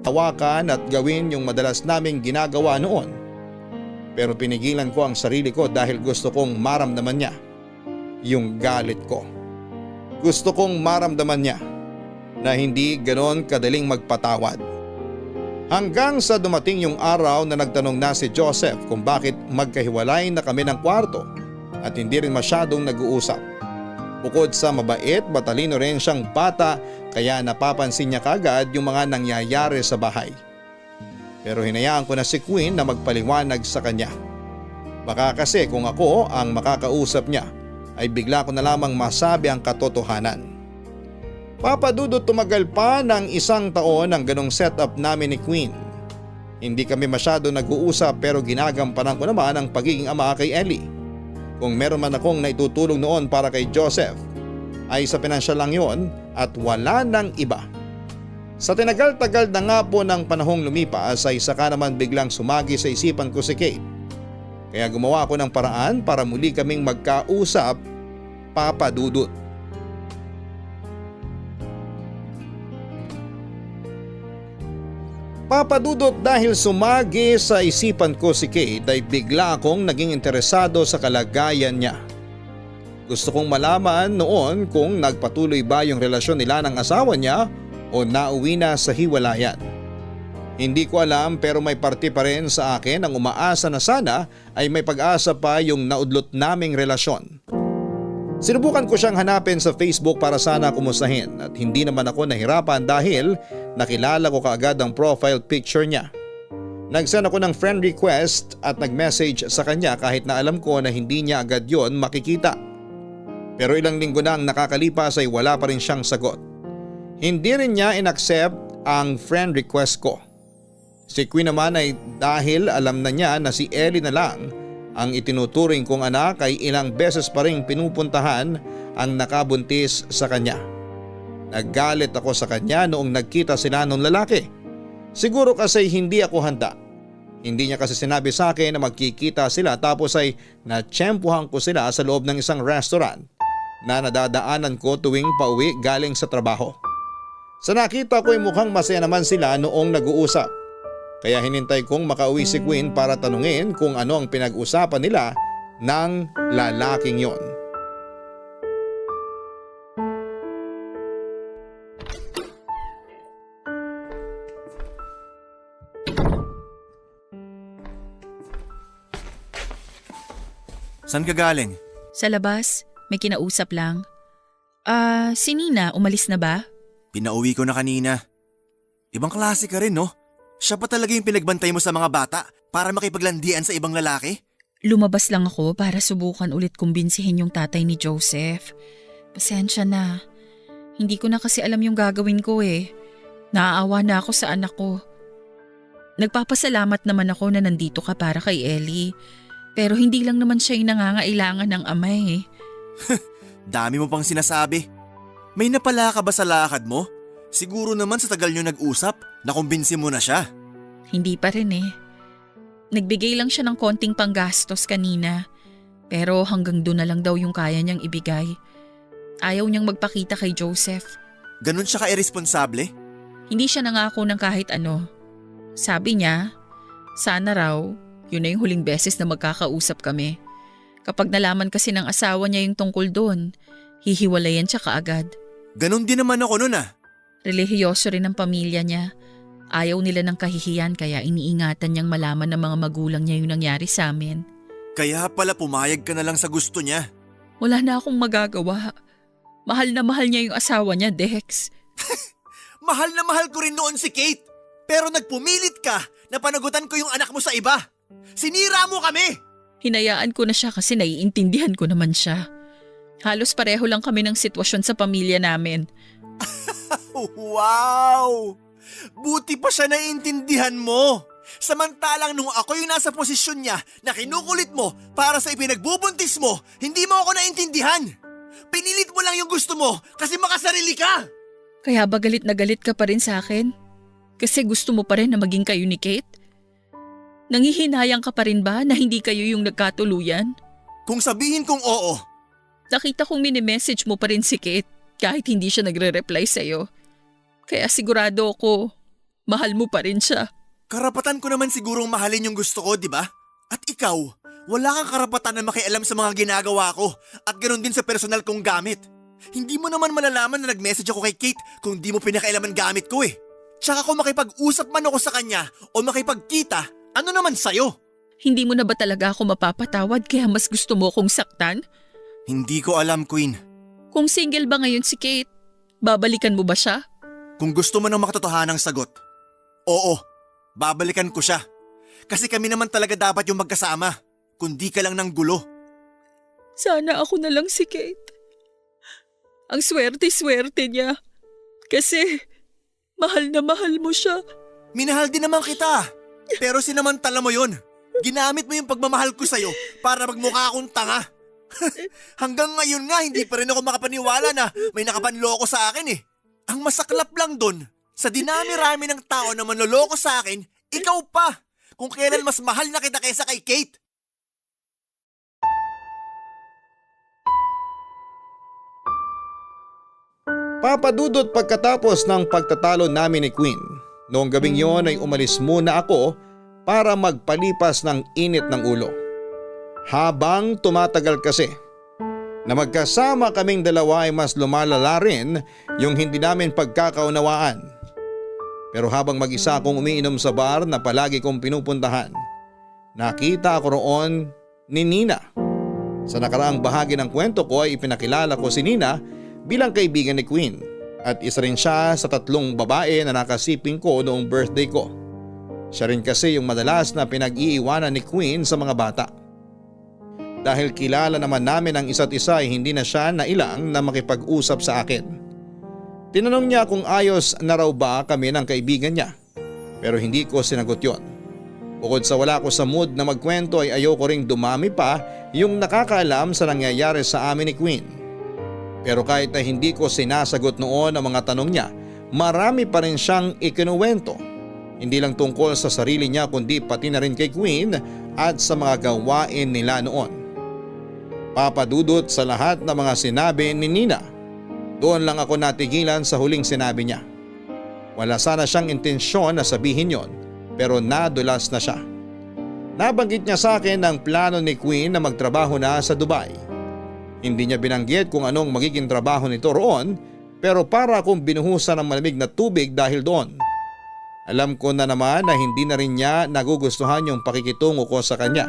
hawakan at gawin yung madalas naming ginagawa noon. Pero pinigilan ko ang sarili ko dahil gusto kong maramdaman niya yung galit ko. Gusto kong maramdaman niya na hindi ganon kadaling magpatawad. Hanggang sa dumating yung araw na nagtanong na si Joseph kung bakit magkahiwalay na kami ng kwarto at hindi rin masyadong nag-uusap. Bukod sa mabait, matalino rin siyang bata kaya napapansin niya kagad yung mga nangyayari sa bahay. Pero hinayaan ko na si Queen na magpaliwanag sa kanya. Baka kasi kung ako ang makakausap niya ay bigla ko na lamang masabi ang katotohanan. Papadudot tumagal pa ng 1 taon ang ganong setup namin ni Queen. Hindi kami masyado nag-uusap pero ginagampanan ko naman ang pagiging ama kay Ellie. Kung meron man akong naitutulong noon para kay Joseph ay sa pinansyal lang yon at wala nang iba. Sa tinagal-tagal na nga po ng panahong lumipas ay saka naman biglang sumagi sa isipan ko si Kate. Kaya gumawa ako ng paraan para muli kaming magkausap, Papa Dudut. Papa Dudut, dahil sumagi sa isipan ko si Kate ay bigla akong naging interesado sa kalagayan niya. Gusto kong malaman noon kung nagpatuloy ba yung relasyon nila ng asawa niya o nauwi na sa hiwalayan. Hindi ko alam pero may parte pa rin sa akin ang umaasa na sana ay may pag-asa pa yung naudlot naming relasyon. Sinubukan ko siyang hanapin sa Facebook para sana kumustahin at hindi naman ako nahirapan dahil nakilala ko kaagad ang profile picture niya. Nag-send ako ng friend request at nag-message sa kanya kahit na alam ko na hindi niya agad yon makikita. Pero ilang linggo na ang nakakalipas ay wala pa rin siyang sagot. Hindi rin niya inaccept ang friend request ko. Si Queen naman ay dahil alam na niya na si Ellie na lang ang itinuturing kong anak ay ilang beses pa rin pinupuntahan ang nakabuntis sa kanya. Naggalit ako sa kanya noong nagkita sila ng lalaki. Siguro kasi hindi ako handa. Hindi niya kasi sinabi sa akin na magkikita sila tapos ay natsyempohan ko sila sa loob ng isang restaurant na nadadaanan ko tuwing pauwi galing sa trabaho. Sa nakita ko ay mukhang masaya naman sila noong nag-uusap. Kaya hinintay kong makauwi si Queen para tanungin kung ano ang pinag-usapan nila ng lalaking yon. Saan ka galing? Sa labas, may kinausap lang. Si Nina, umalis na ba? Pinauwi ko na kanina. Ibang klase ka rin, no? Siya pa talaga yung pinagbantay mo sa mga bata para makipaglandian sa ibang lalaki? Lumabas lang ako para subukan ulit kumbinsihin yung tatay ni Joseph. Pasensya na. Hindi ko na kasi alam yung gagawin ko eh. Naaawa na ako sa anak ko. Nagpapasalamat naman ako na nandito ka para kay Ellie. Pero hindi lang naman siya yung nangangailangan ng ama eh. Dami mo pang sinasabi. May napala ka ba sa lakad mo? Siguro naman sa tagal nyo nag-usap, nakumbinsi mo na siya. Hindi pa rin eh. Nagbigay lang siya ng konting panggastos kanina. Pero hanggang doon na lang daw yung kaya niyang ibigay. Ayaw niyang magpakita kay Joseph. Ganun siya ka-irresponsable? Hindi siya nangako ng kahit ano. Sabi niya, sana raw, yun na yung huling beses na magkakausap kami. Kapag nalaman kasi ng asawa niya yung tungkol doon, hihiwalayan siya kaagad. Ganun din naman ako nun ah. Relihiyoso rin ang pamilya niya. Ayaw nila ng kahihiyan kaya iniingatan niyang malaman ng mga magulang niya yung nangyari sa amin. Kaya pala pumayag ka na lang sa gusto niya. Wala na akong magagawa. Mahal na mahal niya yung asawa niya, Dex. Mahal na mahal ko rin noon si Kate. Pero nagpumilit ka na panagutan ko yung anak mo sa iba. Sinira mo kami! Hinayaan ko na siya kasi naiintindihan ko naman siya. Halos pareho lang kami ng sitwasyon sa pamilya namin. Wow! Buti pa siya naiintindihan mo. Samantalang nung ako yung nasa posisyon niya na kinukulit mo para sa ipinagbubuntis mo, hindi mo ako naintindihan. Pinilit mo lang yung gusto mo kasi makasarili ka. Kaya ba galit na galit ka pa rin sa akin? Kasi gusto mo pa rin na maging kayo ni Kate? Nanghihinayang ka pa rin ba na hindi kayo yung nagkatuluyan? Kung sabihin kong oo. Nakita kong mini-message mo pa rin si Kate kahit hindi siya nagre-reply sa'yo. Kaya sigurado ako, Mahal mo pa rin siya. Karapatan ko naman sigurong mahalin yung gusto ko, di ba? At ikaw, wala kang karapatan na makialam sa mga ginagawa ko at ganoon din sa personal kong gamit. Hindi mo naman malalaman na nag-message ako kay Kate kung di mo pinakailaman gamit ko eh. Tsaka kung makipag-usap man ako sa kanya o makipagkita, ano naman sa'yo? Hindi mo na ba talaga ako mapapatawad kaya mas gusto mo akong saktan? Hindi ko alam, Queen. Kung single ba ngayon si Kate, babalikan mo ba siya? Kung gusto mo ng makatotohanang sagot, oo, babalikan ko siya. Kasi kami naman talaga dapat yung magkasama, kundi ka lang ng gulo. Sana ako na lang si Kate. Ang swerte-swerte niya. Kasi mahal na mahal mo siya. Minahal din naman kita, pero sinamantala mo yun. Ginamit mo yung pagmamahal ko sa'yo para magmukha akong tanga. Hanggang ngayon nga, hindi pa rin ako makapaniwala na may nakapanloko sa akin eh. Ang masaklap lang dun, sa dinami-rami ng tao na manloloko sa akin, ikaw pa. Kung kailan mas mahal na kita kaysa kay Kate. Papadudot pagkatapos ng pagtatalo namin ni Queen, noong gabing yon ay umalis muna ako para magpalipas ng init ng ulo. Habang tumatagal kasi, na magkasama kaming dalawa ay mas lumalala rin yung hindi namin pagkakaunawaan. Pero habang mag-isa akong umiinom sa bar na palagi kong pinupuntahan, nakita ako roon ni Nina. Sa nakaraang bahagi ng kwento ko ay ipinakilala ko si Nina bilang kaibigan ni Queen at isa rin siya sa 3 babae na nakasiping ko noong birthday ko. Siya rin kasi yung madalas na pinag-iiwanan ni Queen sa mga bata. Dahil kilala naman namin ang isa't isa ay hindi na siya nailang na makipag-usap sa akin. Tinanong niya kung ayos na raw ba kami ng kaibigan niya, pero hindi ko sinagot yon. Bukod sa wala ko sa mood na magkwento ay ayoko ring dumami pa yung nakakaalam sa nangyayari sa amin ni Queen. Pero kahit na hindi ko sinasagot noon ang mga tanong niya, marami pa rin siyang ikinuwento. Hindi lang tungkol sa sarili niya kundi pati na rin kay Queen at sa mga gawain nila noon. Papadudot sa lahat ng mga sinabi ni Nina, doon lang ako natigilan sa huling sinabi niya. Wala sana siyang intensyon na sabihin yon, pero nadulas na siya. Nabanggit niya sa akin ang plano ni Queen na magtrabaho na sa Dubai. Hindi niya binanggit kung anong magiging trabaho nito roon, pero para akong binuhusan ng malamig na tubig dahil doon. Alam ko na naman na hindi na rin niya nagugustuhan yung pakikitungo ko sa kanya,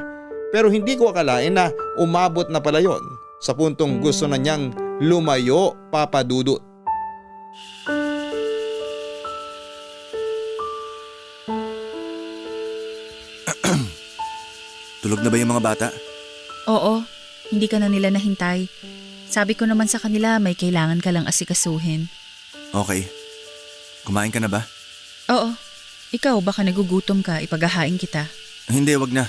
pero hindi ko akalain na umabot na pala yon sa puntong gusto na niyang lumayo, Papadudot. Tulog na ba yung mga bata? Oo, hindi ka na nila nahintay. Sabi ko naman sa kanila may kailangan ka lang asikasuhin. Okay. Kumain ka na ba? Oo, ikaw baka nagugutom ka, ipaghahain kita. Hindi, wag na.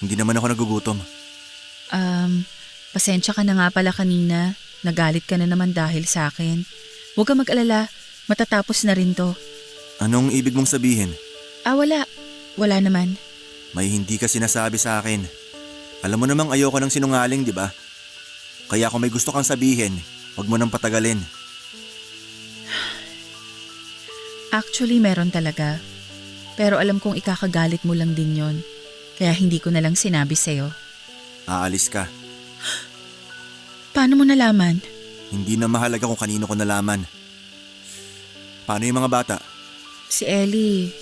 Hindi naman ako nagugutom. Pasensya ka na nga pala kanina. Nagalit ka na naman dahil sa akin. Huwag ka mag-alala, matatapos na rin to. Anong ibig mong sabihin? Wala. Wala naman. May hindi ka sinasabi sa akin. Alam mo namang ayoko ng sinungaling, di ba? Kaya kung may gusto kang sabihin, wag mo nang patagalin. Actually, meron talaga. Pero alam kong ikakagalit mo lang din yon. Kaya hindi ko na lang sinabi sa'yo. Aalis ka. Paano mo nalaman? Hindi na mahalaga kung kanino ko nalaman. Paano yung mga bata? Si Ellie,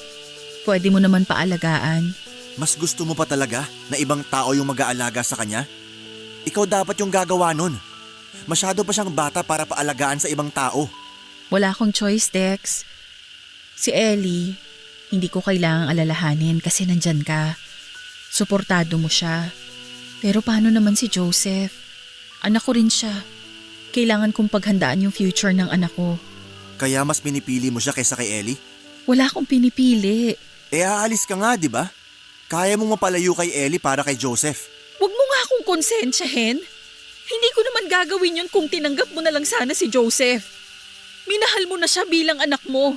pwede mo naman paalagaan. Mas gusto mo pa talaga na ibang tao yung mag-aalaga sa kanya? Ikaw dapat yung gagawa nun. Masyado pa siyang bata para paalagaan sa ibang tao. Wala akong choice, Dex. Si Ellie, hindi ko kailangang alalahanin kasi nandyan ka. Suportado mo siya. Pero paano naman si Joseph? Anak ko rin siya. Kailangan kong paghandaan yung future ng anak ko. Kaya mas pinipili mo siya kaysa kay Ellie? Wala akong pinipili. Aalis ka nga, di ba? Kaya mong mapalayo kay Ellie para kay Joseph. Huwag mo nga akong konsensyahin. Hindi ko naman gagawin yun kung tinanggap mo na lang sana si Joseph. Minahal mo na siya bilang anak mo.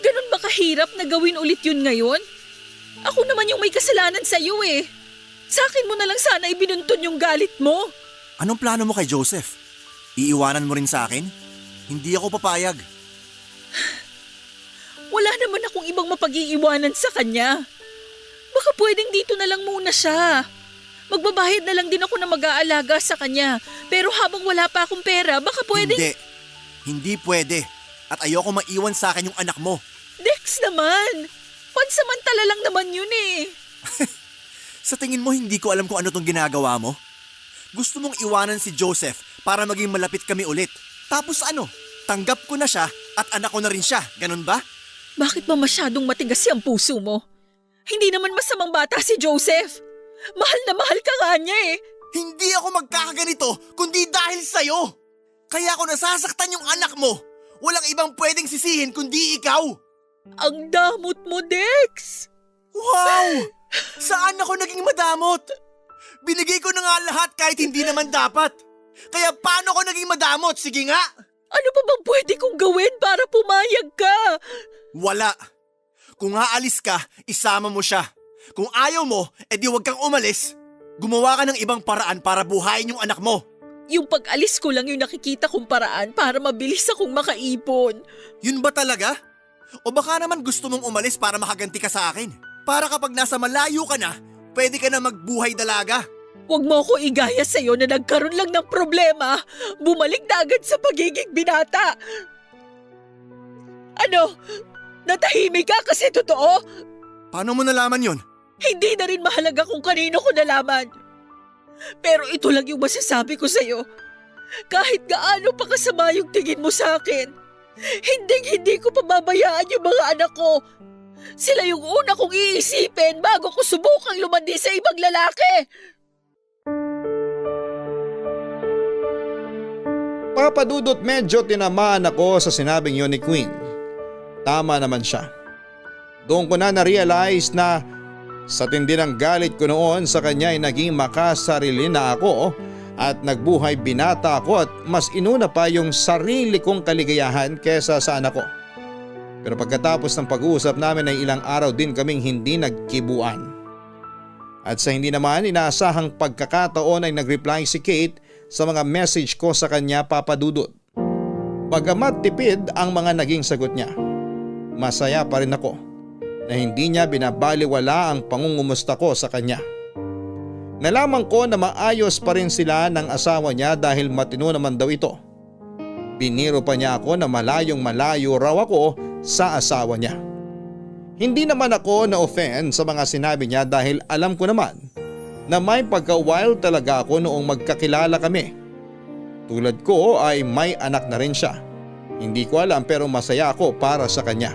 Ganun ba kahirap na gawin ulit yun ngayon? Ako naman yung may kasalanan sa'yo eh. Sa akin mo na lang sana ibinuntun yung galit mo. Anong plano mo kay Joseph? Iiwanan mo rin sa akin? Hindi ako papayag. Wala naman akong ibang mapag-iiwanan sa kanya. Baka pwedeng dito na lang muna siya. Magbabayad na lang din ako na mag-aalaga sa kanya. Pero habang wala pa akong pera, baka pwedeng… Hindi. Hindi pwede. At ayoko maiwan sa akin yung anak mo. Dex naman! Pansamantala lang naman yun eh. Sa tingin mo hindi ko alam kung ano tong ginagawa mo? Gusto mong iwanan si Joseph para maging malapit kami ulit. Tapos ano? Tanggap ko na siya at anak ko na rin siya. Ganun ba? Bakit ba masyadong matigas ang puso mo? Hindi naman masamang bata si Joseph. Mahal na mahal ka nga niya eh. Hindi ako magkakaganito kundi dahil sa'yo. Kaya ako nasasaktan yung anak mo. Walang ibang pwedeng sisihin kundi ikaw. Ang damot mo, Dex! Wow! Saan ako naging madamot? Binigay ko na nga lahat kahit hindi naman dapat. Kaya paano ko naging madamot? Sige nga! Ano pa bang pwede kong gawin para pumayag ka? Wala. Kung aalis ka, isama mo siya. Kung ayaw mo, edi huwag kang umalis. Gumawa ka ng ibang paraan para buhayin yung anak mo. Yung pag-alis ko lang yung nakikita kong paraan para mabilis akong makaipon. Yun ba talaga? O baka naman gusto mong umalis para makaganti ka sa akin? Para kapag nasa malayo ka na, pwede ka na magbuhay dalaga. Huwag mo ko igaya sa'yo na nagkaroon lang ng problema. Bumalik na agad sa pagiging binata. Ano? Natahimik ka kasi totoo? Paano mo nalaman yun? Hindi na rin mahalaga kung kanino ko nalaman. Pero ito lang yung masasabi ko sa'yo. Kahit gaano pa kasama yung tingin mo sa akin, hindi ko pababayaan yung mga anak ko. Sila yung una kong iisipin bago ko subukang lumandi sa ibang lalaki. Papadudot, medyo tinamaan ako sa sinabing yun ni Queen. Tama naman siya. Doon ko na na-realize na sa tindi ng galit ko noon sa kanya ay naging makasarili na ako at nagbuhay binata ako at mas inuna pa yung sarili kong kaligayahan kesa sa anak ko. Pero pagkatapos ng pag-uusap namin ay ilang araw din kaming hindi nagkibuan. At sa hindi naman inaasahang pagkakataon ay nag-reply si Kate sa mga message ko sa kanya, Papadudot. Bagamat tipid ang mga naging sagot niya, masaya pa rin ako na hindi niya binabaliwala ang pangungumusta ko sa kanya. Nalaman ko na maayos pa rin sila ng asawa niya dahil matino naman daw ito. Biniro pa niya ako na malayong malayo raw ako sa asawa niya. Hindi naman ako na-offend sa mga sinabi niya dahil alam ko naman na may pagka-wild talaga ako noong magkakilala kami. Tulad ko ay may anak na rin siya. Hindi ko alam pero masaya ako para sa kanya.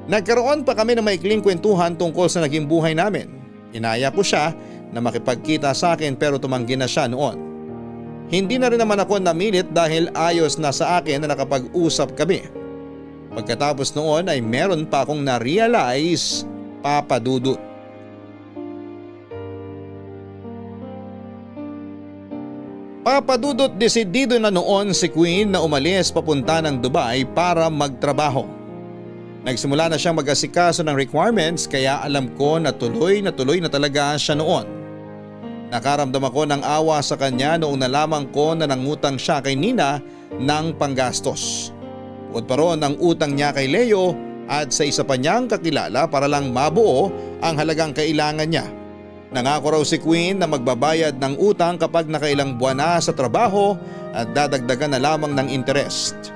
Nagkaroon pa kami ng maikling kwentuhan tungkol sa naging buhay namin. Inaya ko siya na makipagkita sa akin pero tumanggi na siya noon. Hindi na rin naman ako namilit dahil ayos na sa akin na nakapag-usap kami. Pagkatapos noon ay meron pa akong na-realize, Papadudot. Papadudot, desidido na noon si Queen na umalis papunta ng Dubai para magtrabaho. Nagsimula na siyang mag-asikaso ng requirements kaya alam ko na tuloy na talaga siya noon. Nakaramdam ako ng awa sa kanya noong nalaman ko na nangutang siya kay Nina ng panggastos. Bukod pa roon ang utang niya kay Leo at sa isa pa niyang kakilala para lang mabuo ang halagang kailangan niya. Nangako raw si Queen na magbabayad ng utang kapag nakailang buwan na sa trabaho at dadagdagan na lamang ng interest.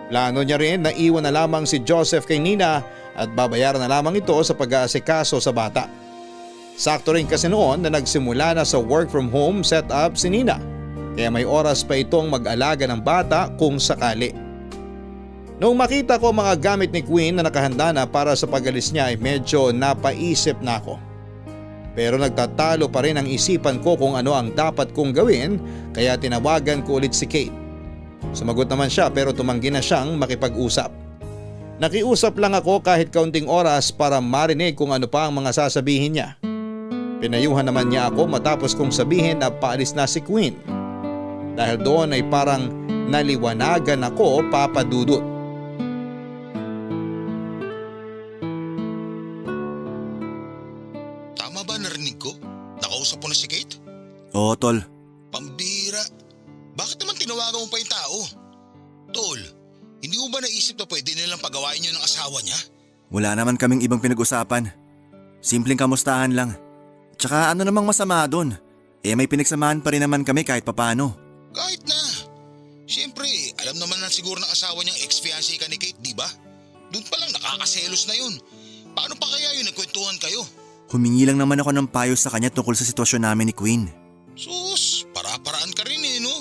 Plano niya rin na iwan na lamang si Joseph kay Nina at babayaran na lamang ito sa pag-aasikaso sa bata. Sakto rin kasi noon na nagsimula na sa work from home setup si Nina kaya may oras pa itong mag-alaga ng bata kung sakali. Noong makita ko mga gamit ni Queen na nakahanda na para sa pag-alis niya ay medyo napaisip na ako. Pero nagtatalo pa rin ang isipan ko kung ano ang dapat kong gawin kaya tinawagan ko ulit si Kate. Sumagot naman siya pero tumanggi na siyang makipag-usap. Nakiusap lang ako kahit kaunting oras para marinig kung ano pa ang mga sasabihin niya. Pinayuhan naman niya ako matapos kong sabihin na paalis na si Queen. Dahil doon ay parang naliwanagan ako, Papadudot. Tama ba narinig ko? Nakausap mo na si Kate? Oo, Tol. Pambira. Bakit naman tinawagan mo pa yung tao? Tol, Hindi mo ba naisip na pwede nilang pagawain yun ng asawa niya? Wala naman kaming ibang pinag-usapan. Simpleng kamustahan lang. Tsaka ano namang masama doon? May pinagsamahan pa rin naman kami kahit papano. Kahit na. Siyempre, alam naman na siguro ng asawa niyang ex-fiancé ka ni Kate, di ba? Doon pa lang nakakaselos na yun. Paano pa kaya yun nagkwentuhan kayo? Humingi lang naman ako ng payo sa kanya tungkol sa sitwasyon namin ni Queen. Sus, para-paraan ka rin no?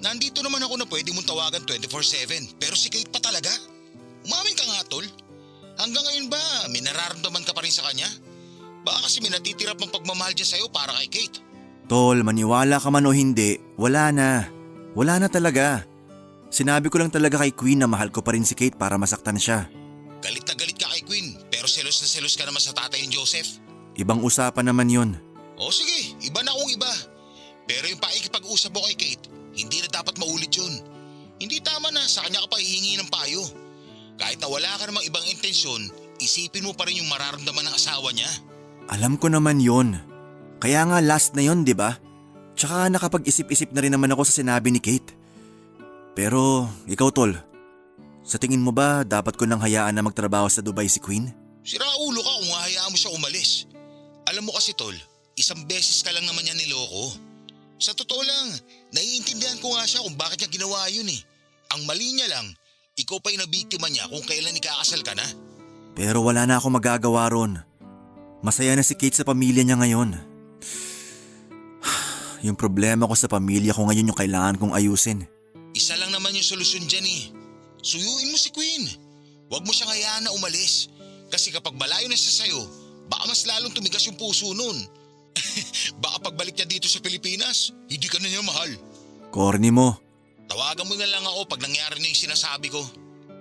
Nandito naman ako na pwede mong tawagan 24/7, pero si Kate pa talaga? Umamin ka nga, tol. Hanggang ngayon ba, may nararamdaman ka pa rin sa kanya? Baka kasi may natitirap ng pagmamahal dyan sa'yo para kay Kate. Tol, maniwala ka man o hindi, wala na. Wala na talaga. Sinabi ko lang talaga kay Queen na mahal ko pa rin si Kate para masaktan siya. Galit na galit ka kay Queen, pero selos na selos ka naman sa tatay ni Joseph. Ibang usapan naman yon. O sige, iba na kung iba. Pero yung pakikipag-usap mo kay Kate, hindi na dapat maulit yun. Hindi tama na sa kanya ka pa hihingi ng payo. Kahit na wala ka namang ibang intensyon, isipin mo pa rin yung mararamdaman ng asawa niya. Alam ko naman yon. Kaya nga last na yon, di ba? Tsaka nakapag-isip-isip na rin naman ako sa sinabi ni Kate. Pero ikaw tol, sa tingin mo ba dapat ko nang hayaan na magtrabaho sa Dubai si Queen? Sira ulo ka kung hahayaan mo siya umalis. Alam mo kasi tol, isang beses ka lang naman niya niloko. Sa totoo lang, naiintindihan ko nga siya kung bakit niya ginawa yun eh. Ang mali niya lang, ikaw pa yung nabiktima niya kung kailan ikakasal ka na. Pero wala na ako magagawa ron. Masaya na si Kate sa pamilya niya ngayon. Yung problema ko sa pamilya ko ngayon yung kailangan kong ayusin. Isa lang naman yung solusyon dyan eh. Suyuin mo si Queen. Huwag mo siyang hayaan na umalis. Kasi kapag malayo na siya sa'yo, baka mas lalong tumigas yung puso nun. Baka pagbalik niya dito sa Pilipinas, hindi ka na niya mahal. Corny mo. Tawagan mo na lang ako pag nangyari na yung sinasabi ko.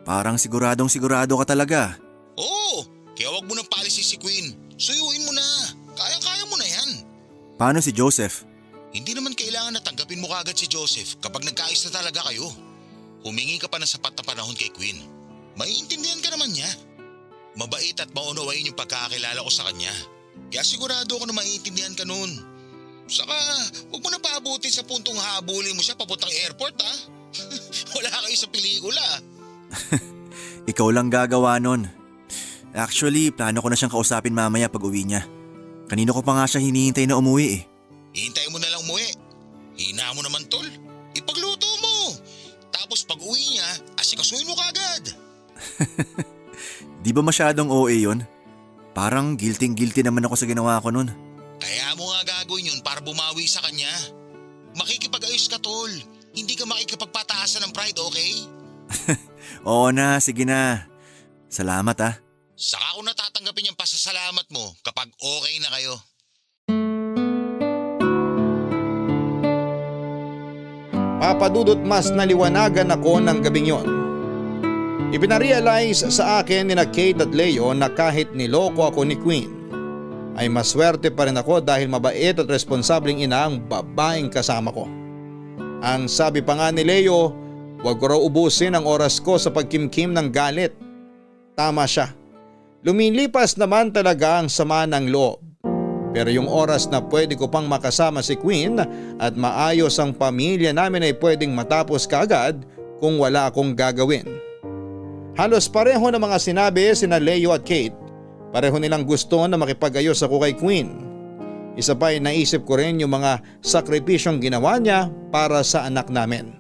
Parang siguradong sigurado ka talaga. Oo, kaya huwag mo nang palisin si Queen. Suyuin mo na. Kaya-kaya mo na yan. Paano si Joseph? Hindi naman kailangan na tanggapin mo kagad si Joseph kapag nagkaayos na talaga kayo. Humingi ka pa ng sapat na panahon kay Queen. Maiintindihan ka naman niya. Mabait at maunawain yung pagkakakilala ko sa kanya. Kaya sigurado ako na maiintindihan ka nun. Saka, huwag mo na paabutin sa puntong habulin mo siya papuntang airport ha. Wala kayo sa pelikula. Ikaw lang gagawa nun. Actually, plano ko na siyang kausapin mamaya pag uwi niya. Kanino ko pa nga siya hinihintay na umuwi eh. Hintay mo na lang umuwi. Hina mo naman tol. Ipagluto mo. Tapos pag uwi niya, asikasuhin mo kagad. Di ba masyadong OA yun? Parang guilty naman ako sa ginawa ko nun. Kaya mo nga gagawin yun para bumawi sa kanya. Makikipag-ayos ka tol. Hindi ka makikipagpataasan ng pride, okay? Oo na, sige na. Salamat ah. Saka ko natatanggapin yung pasasalamat mo kapag okay na kayo. Papadudot mas naliwanagan ako ng gabing yon. Ipinarealize sa akin ni na Kate at Leo na kahit niloko ako ni Queen, ay maswerte pa rin ako dahil mabait at responsabling ina ang babaeng kasama ko. Ang sabi pa nga ni Leo, huwag ko raw ubusin ang oras ko sa pagkimkim ng galit. Tama siya. Lumilipas naman talaga ang sama ng loob. Pero yung oras na pwede ko pang makasama si Queen at maayos ang pamilya namin ay pwedeng matapos kaagad kung wala akong gagawin. Halos pareho na mga sinabi sina Leo at Kate. Pareho nilang gusto na makipag-ayos ako kay Queen. Isa pa ay naisip ko rin yung mga sakripisyong ginawa niya para sa anak namin.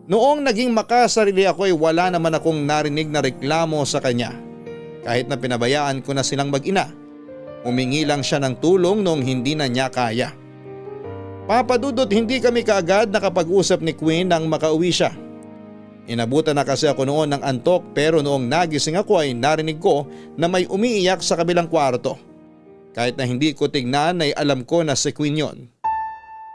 Noong naging makasarili ako ay wala naman akong narinig na reklamo sa kanya. Kahit na pinabayaan ko na silang mag-ina. Humingi lang siya ng tulong noong hindi na niya kaya. Papadudot hindi kami kaagad nakapag-usap ni Queen nang makauwi siya. Inabutan na kasi ako noon ng antok pero noong nagising ako ay narinig ko na may umiiyak sa kabilang kwarto. Kahit na hindi ko tignan ay alam ko na si Queen yon.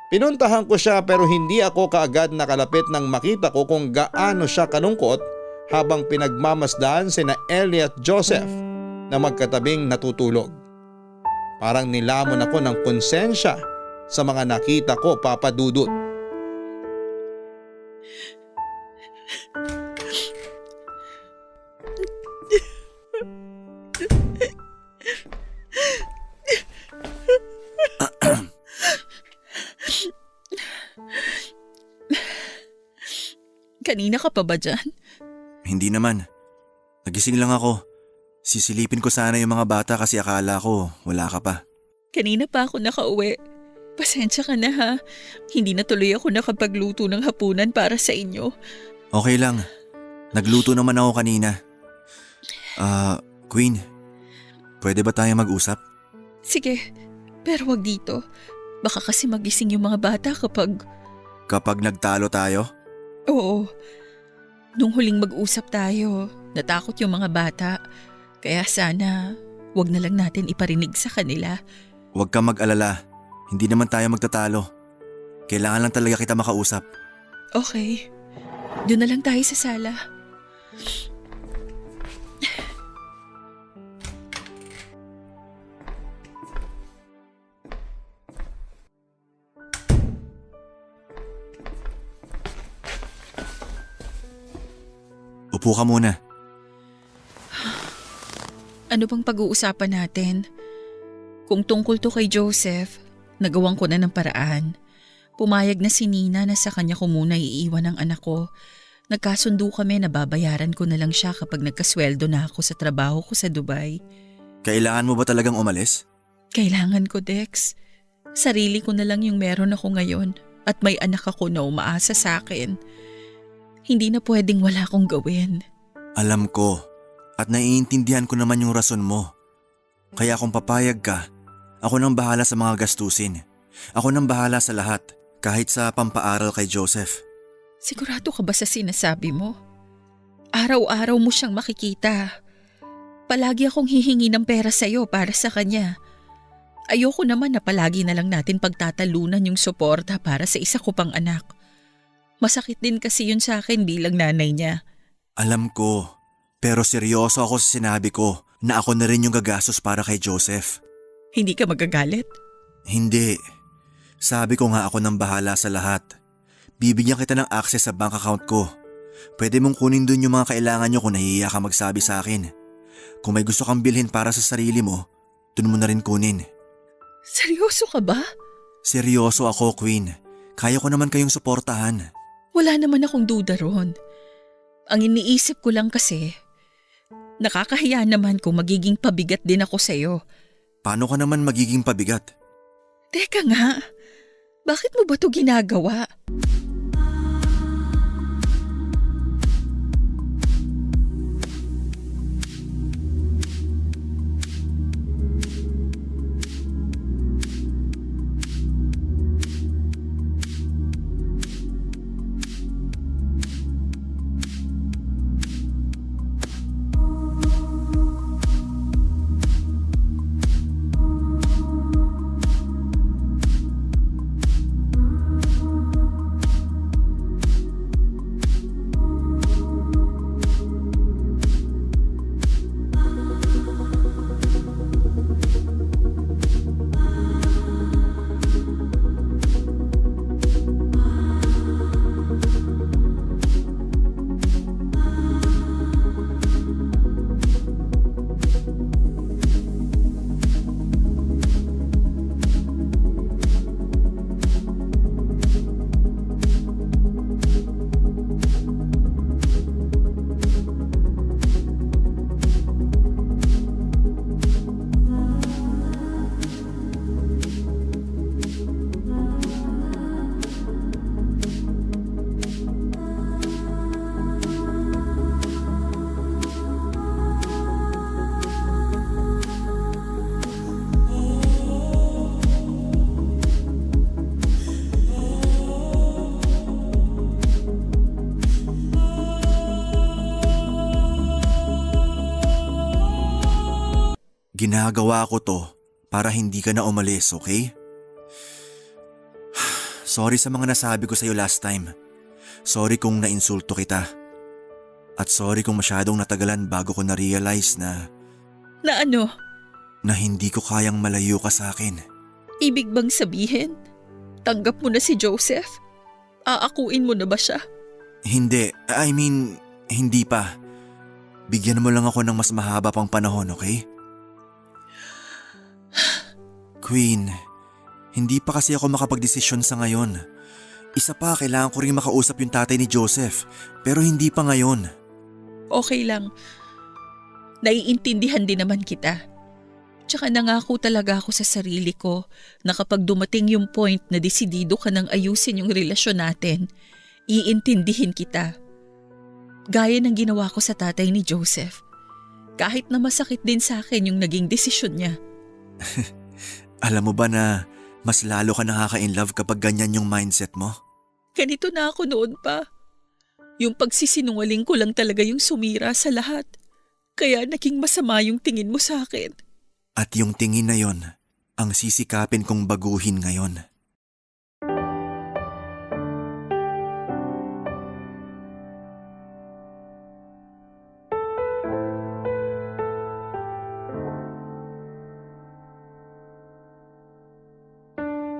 Pinuntahan ko siya pero hindi ako kaagad nakalapit nang makita ko kung gaano siya kalungkot habang pinagmamasdan sina Ellie at Joseph na magkatabing natutulog. Parang nilamon ako ng konsensya sa mga nakita ko, Papadudot. Kanina ka pa ba dyan? Hindi naman. Nagising lang ako. Sisilipin ko sana yung mga bata kasi akala ko wala ka pa. Kanina pa ako nakauwi. Pasensya ka na ha. Hindi na tuloy ako nakapagluto ng hapunan para sa inyo. Okay lang. Nagluto naman ako kanina. Queen, pwede ba tayo mag-usap? Sige, pero wag dito. Baka kasi magising yung mga bata kapag… Kapag nagtalo tayo? Oo. Nung huling mag-usap tayo, natakot yung mga bata. Kaya sana, wag na lang natin iparinig sa kanila. Huwag kang mag-alala. Hindi naman tayo magtatalo. Kailangan lang talaga kita makausap. Okay. Doon na lang tayo sa sala. Upo ka muna. Ano bang pag-uusapan natin? Kung tungkol to kay Joseph, nagawan ko na ng paraan. Pumayag na si Nina na sa kanya ko muna iiwan ang anak ko. Nagkasundo kami na babayaran ko na lang siya kapag nagkasweldo na ako sa trabaho ko sa Dubai. Kailangan mo ba talagang umalis? Kailangan ko, Dex. Sarili ko na lang yung meron ako ngayon at may anak ako na umaasa sa akin. Hindi na pwedeng wala akong gawin. Alam ko at naiintindihan ko naman yung rason mo. Kaya kung papayag ka, ako nang bahala sa mga gastusin. Ako nang bahala sa lahat, kahit sa pampaaral kay Joseph. Sigurado ka ba sa sinasabi mo? Araw-araw mo siyang makikita. Palagi akong hihingi ng pera sa'yo para sa kanya. Ayoko naman na palagi na lang natin pagtatalunan yung suporta para sa isa ko pang anak. Masakit din kasi yun sa akin bilang nanay niya. Alam ko, pero seryoso ako sa sinabi ko na ako na rin yung gagastos para kay Joseph. Hindi ka magagalit? Hindi. Sabi ko nga ako nang bahala sa lahat. Bibigyan kita ng access sa bank account ko. Pwede mong kunin dun yung mga kailangan nyo kung nahihiya ka magsabi sa akin. Kung may gusto kang bilhin para sa sarili mo, dun mo na rin kunin. Seryoso ka ba? Seryoso ako, Queen. Kaya ko naman kayong suportahan. Wala naman akong duda ron. Ang iniisip ko lang kasi, nakakahiya naman kung magiging pabigat din ako sa'yo. Paano ka naman magiging pabigat? Teka nga, bakit mo ba ito ginagawa? Ginagawa ko to para hindi ka na umalis, okay? Sorry sa mga nasabi ko sa'yo last time. Sorry kung nainsulto kita. At sorry kung masyadong natagalan bago ko na-realize na… Na ano? Na hindi ko kayang malayo ka sa akin. Ibig bang sabihin? Tanggap mo na si Joseph? Aakuin mo na ba siya? Hindi, hindi pa. Bigyan mo lang ako ng mas mahaba pang panahon, okay? Queen, hindi pa kasi ako makapagdesisyon sa ngayon. Isa pa, kailangan ko rin makausap yung tatay ni Joseph, pero hindi pa ngayon. Okay lang. Naiintindihan din naman kita. Tsaka nangako talaga ako sa sarili ko na kapag dumating yung point na desidido ka nang ayusin yung relasyon natin, iintindihin kita. Gaya ng ginawa ko sa tatay ni Joseph. Kahit na masakit din sa akin yung naging desisyon niya. Alam mo ba na mas lalo ka nakaka-inlove kapag ganyan yung mindset mo? Ganito na ako noon pa. Yung pagsisinungaling ko lang talaga yung sumira sa lahat. Kaya naging masama yung tingin mo sa akin. At yung tingin na yon, ang sisikapin kong baguhin ngayon.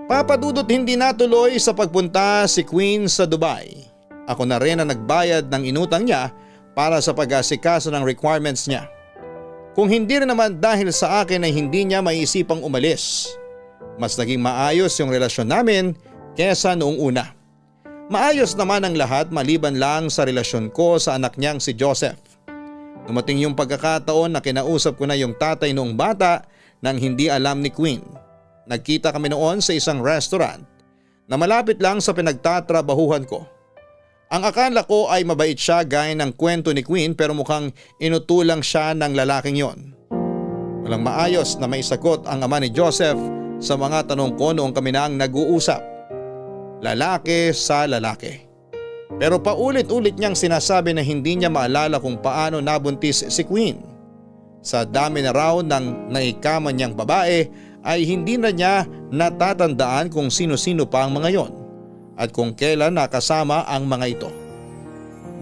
Papadudot hindi natuloy sa pagpunta si Queen sa Dubai. Ako na rin ang nagbayad ng inutang niya para sa pag-asikaso ng requirements niya. Kung hindi rin naman dahil sa akin ay hindi niya maiisipang umalis. Mas naging maayos yung relasyon namin kesa noong una. Maayos naman ang lahat maliban lang sa relasyon ko sa anak niyang si Joseph. Dumating yung pagkakataon na kinausap ko na yung tatay noong bata nang hindi alam ni Queen. Nagkita kami noon sa isang restaurant na malapit lang sa pinagtatrabahuhan ko. Ang akala ko ay mabait siya gaya ng kwento ni Queen pero mukhang inutulang siya ng lalaking yon. Walang maayos na may sagot ang ama ni Joseph sa mga tanong ko noong kami na ang nag-uusap. Lalaki sa lalaki. Pero paulit-ulit niyang sinasabi na hindi niya maalala kung paano nabuntis si Queen. Sa dami na raw ng naikaman niyang babae ay hindi na niya natatandaan kung sino-sino pa ang mga yon at kung kailan nakasama ang mga ito.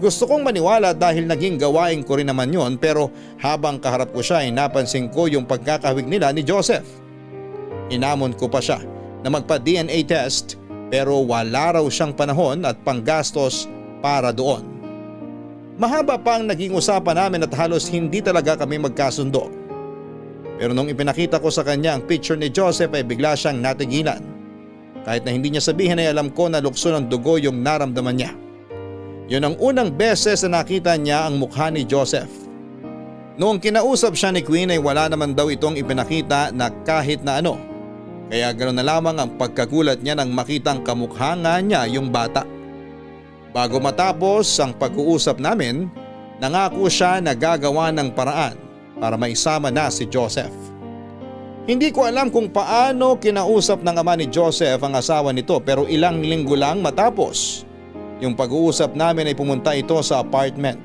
Gusto kong maniwala dahil naging gawain ko rin naman yon pero habang kaharap ko siya ay napansin ko yung pagkakahawig nila ni Joseph. Inamon ko pa siya na magpa-DNA test pero wala raw siyang panahon at panggastos para doon. Mahaba pa ang naging usapan namin at halos hindi talaga kami magkasundo. Pero nung ipinakita ko sa kanya ang picture ni Joseph ay bigla siyang natigilan. Kahit na hindi niya sabihin ay alam ko na lukso ng dugo yung naramdaman niya. Yun ang unang beses na nakita niya ang mukha ni Joseph. Noong kinausap siya ni Queen ay wala naman daw itong ipinakita na kahit na ano. Kaya ganoon na lamang ang pagkagulat niya nang makitang kamukha nga niya yung bata. Bago matapos ang pag-uusap namin, nangako siya na gagawa ng paraan para maisama na si Joseph. Hindi ko alam kung paano kinausap ng ama ni Joseph ang asawa nito pero ilang linggo lang matapos yung pag-uusap namin ay pumunta ito sa apartment.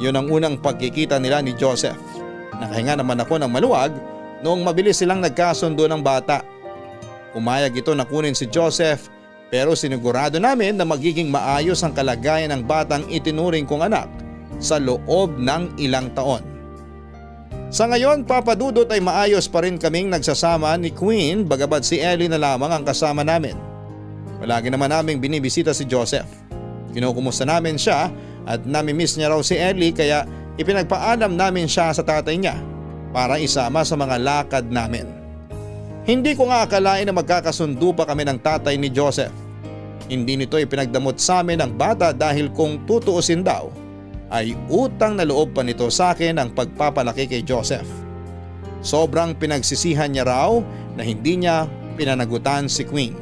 Yun ang unang pagkikita nila ni Joseph. Nakahinga naman ako ng maluwag noong mabilis silang nagkasundo ng bata. Umayag ito na kunin si Joseph pero sinigurado namin na magiging maayos ang kalagayan ng batang itinuring kong anak sa loob ng ilang taon. Sa ngayon, papadudot ay maayos pa rin kaming nagsasama ni Queen bagamat si Ellie na lamang ang kasama namin. Palagi naman naming binibisita si Joseph. Kinukumusta namin siya at namimiss niya raw si Ellie kaya ipinagpaalam namin siya sa tatay niya para isama sa mga lakad namin. Hindi ko nga akalain na magkakasundo pa kami ng tatay ni Joseph. Hindi nito ipinagdamot sa amin ang bata dahil kung tutuusin daw, ay utang na loob pa nito sa akin ang pagpapalaki kay Joseph. Sobrang pinagsisihan niya raw na hindi niya pinanagutan si Queen.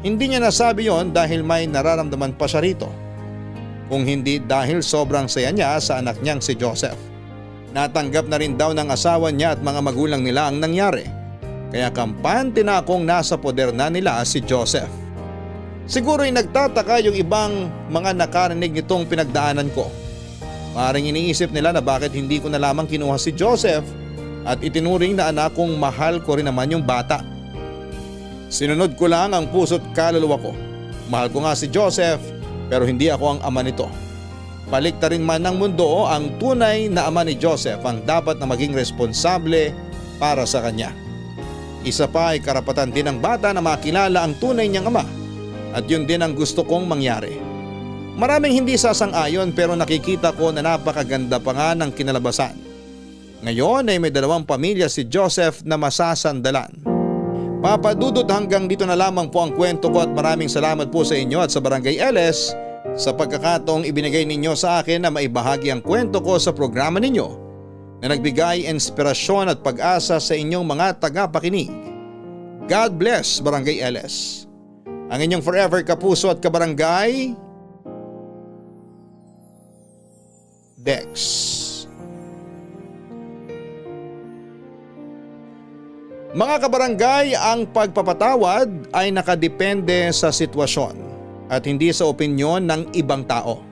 Hindi niya nasabi yon dahil may nararamdaman pa siya rito. Kung hindi dahil sobrang saya niya sa anak niyang si Joseph. Natanggap na rin daw ng asawa niya at mga magulang nila ang nangyari. Kaya kampante na akong nasa poder na nila si Joseph. Siguro'y nagtataka yung ibang mga nakarinig nitong pinagdaanan ko. Maring iniisip nila na bakit hindi ko na lamang kinuha si Joseph at itinuring na anak kong mahal ko rin naman yung bata. Sinunod ko lang ang puso't kaluluwa ko. Mahal ko nga si Joseph pero hindi ako ang ama nito. Baliktarin man ng mundo, ang tunay na ama ni Joseph ang dapat na maging responsable para sa kanya. Isa pa ay karapatan din ng bata na makilala ang tunay niyang ama at yun din ang gusto kong mangyari. Maraming hindi sasang-ayon pero nakikita ko na napakaganda pa nga ng kinalabasan. Ngayon ay may 2 pamilya si Joseph na masasandalan. Papa Dudut, hanggang dito na lamang po ang kwento ko at maraming salamat po sa inyo at sa Barangay LS sa pagkakataong ibinigay ninyo sa akin na maibahagi ang kwento ko sa programa ninyo na nagbigay inspirasyon at pag-asa sa inyong mga tagapakinig. God bless Barangay LS. Ang inyong forever kapuso at kabarangay, Dex. Mga kabarangay, ang pagpapatawad ay nakadepende sa sitwasyon at hindi sa opinyon ng ibang tao.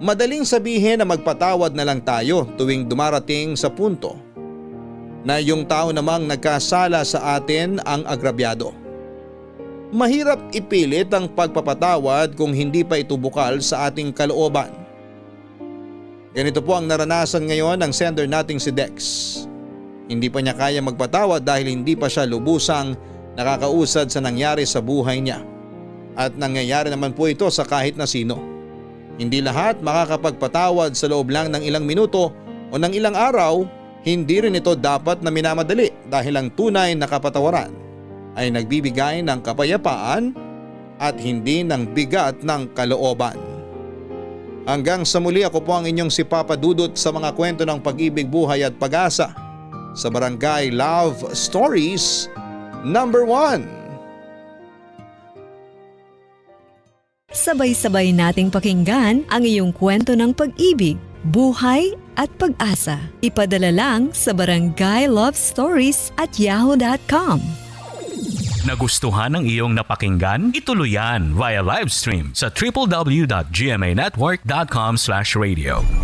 Madaling sabihin na magpatawad na lang tayo tuwing dumarating sa punto na yung tao namang nagkasala sa atin ang agrabyado. Mahirap ipilit ang pagpapatawad kung hindi pa ito bukal sa ating kalooban. Ganito po ang naranasan ngayon ng sender nating si Dex. Hindi pa niya kaya magpatawad dahil hindi pa siya lubusang nakakausad sa nangyari sa buhay niya. At nangyayari naman po ito sa kahit na sino. Hindi lahat makakapagpatawad sa loob lang ng ilang minuto o ng ilang araw. Hindi rin ito dapat na minamadali dahil ang tunay na kapatawaran ay nagbibigay ng kapayapaan at hindi ng bigat ng kalooban. Hanggang sa muli, ako po ang inyong si Papa Dudut sa mga kwento ng pag-ibig, buhay at pag-asa sa Barangay Love Stories number 1. Sabay-sabay nating pakinggan ang iyong kwento ng pag-ibig, buhay at pag-asa. Ipadala lang sa barangaylovestories@yahoo.com. Nagustuhan ng iyong napakinggan? Ituloy yan via live stream sa www.gmanetwork.com/radio.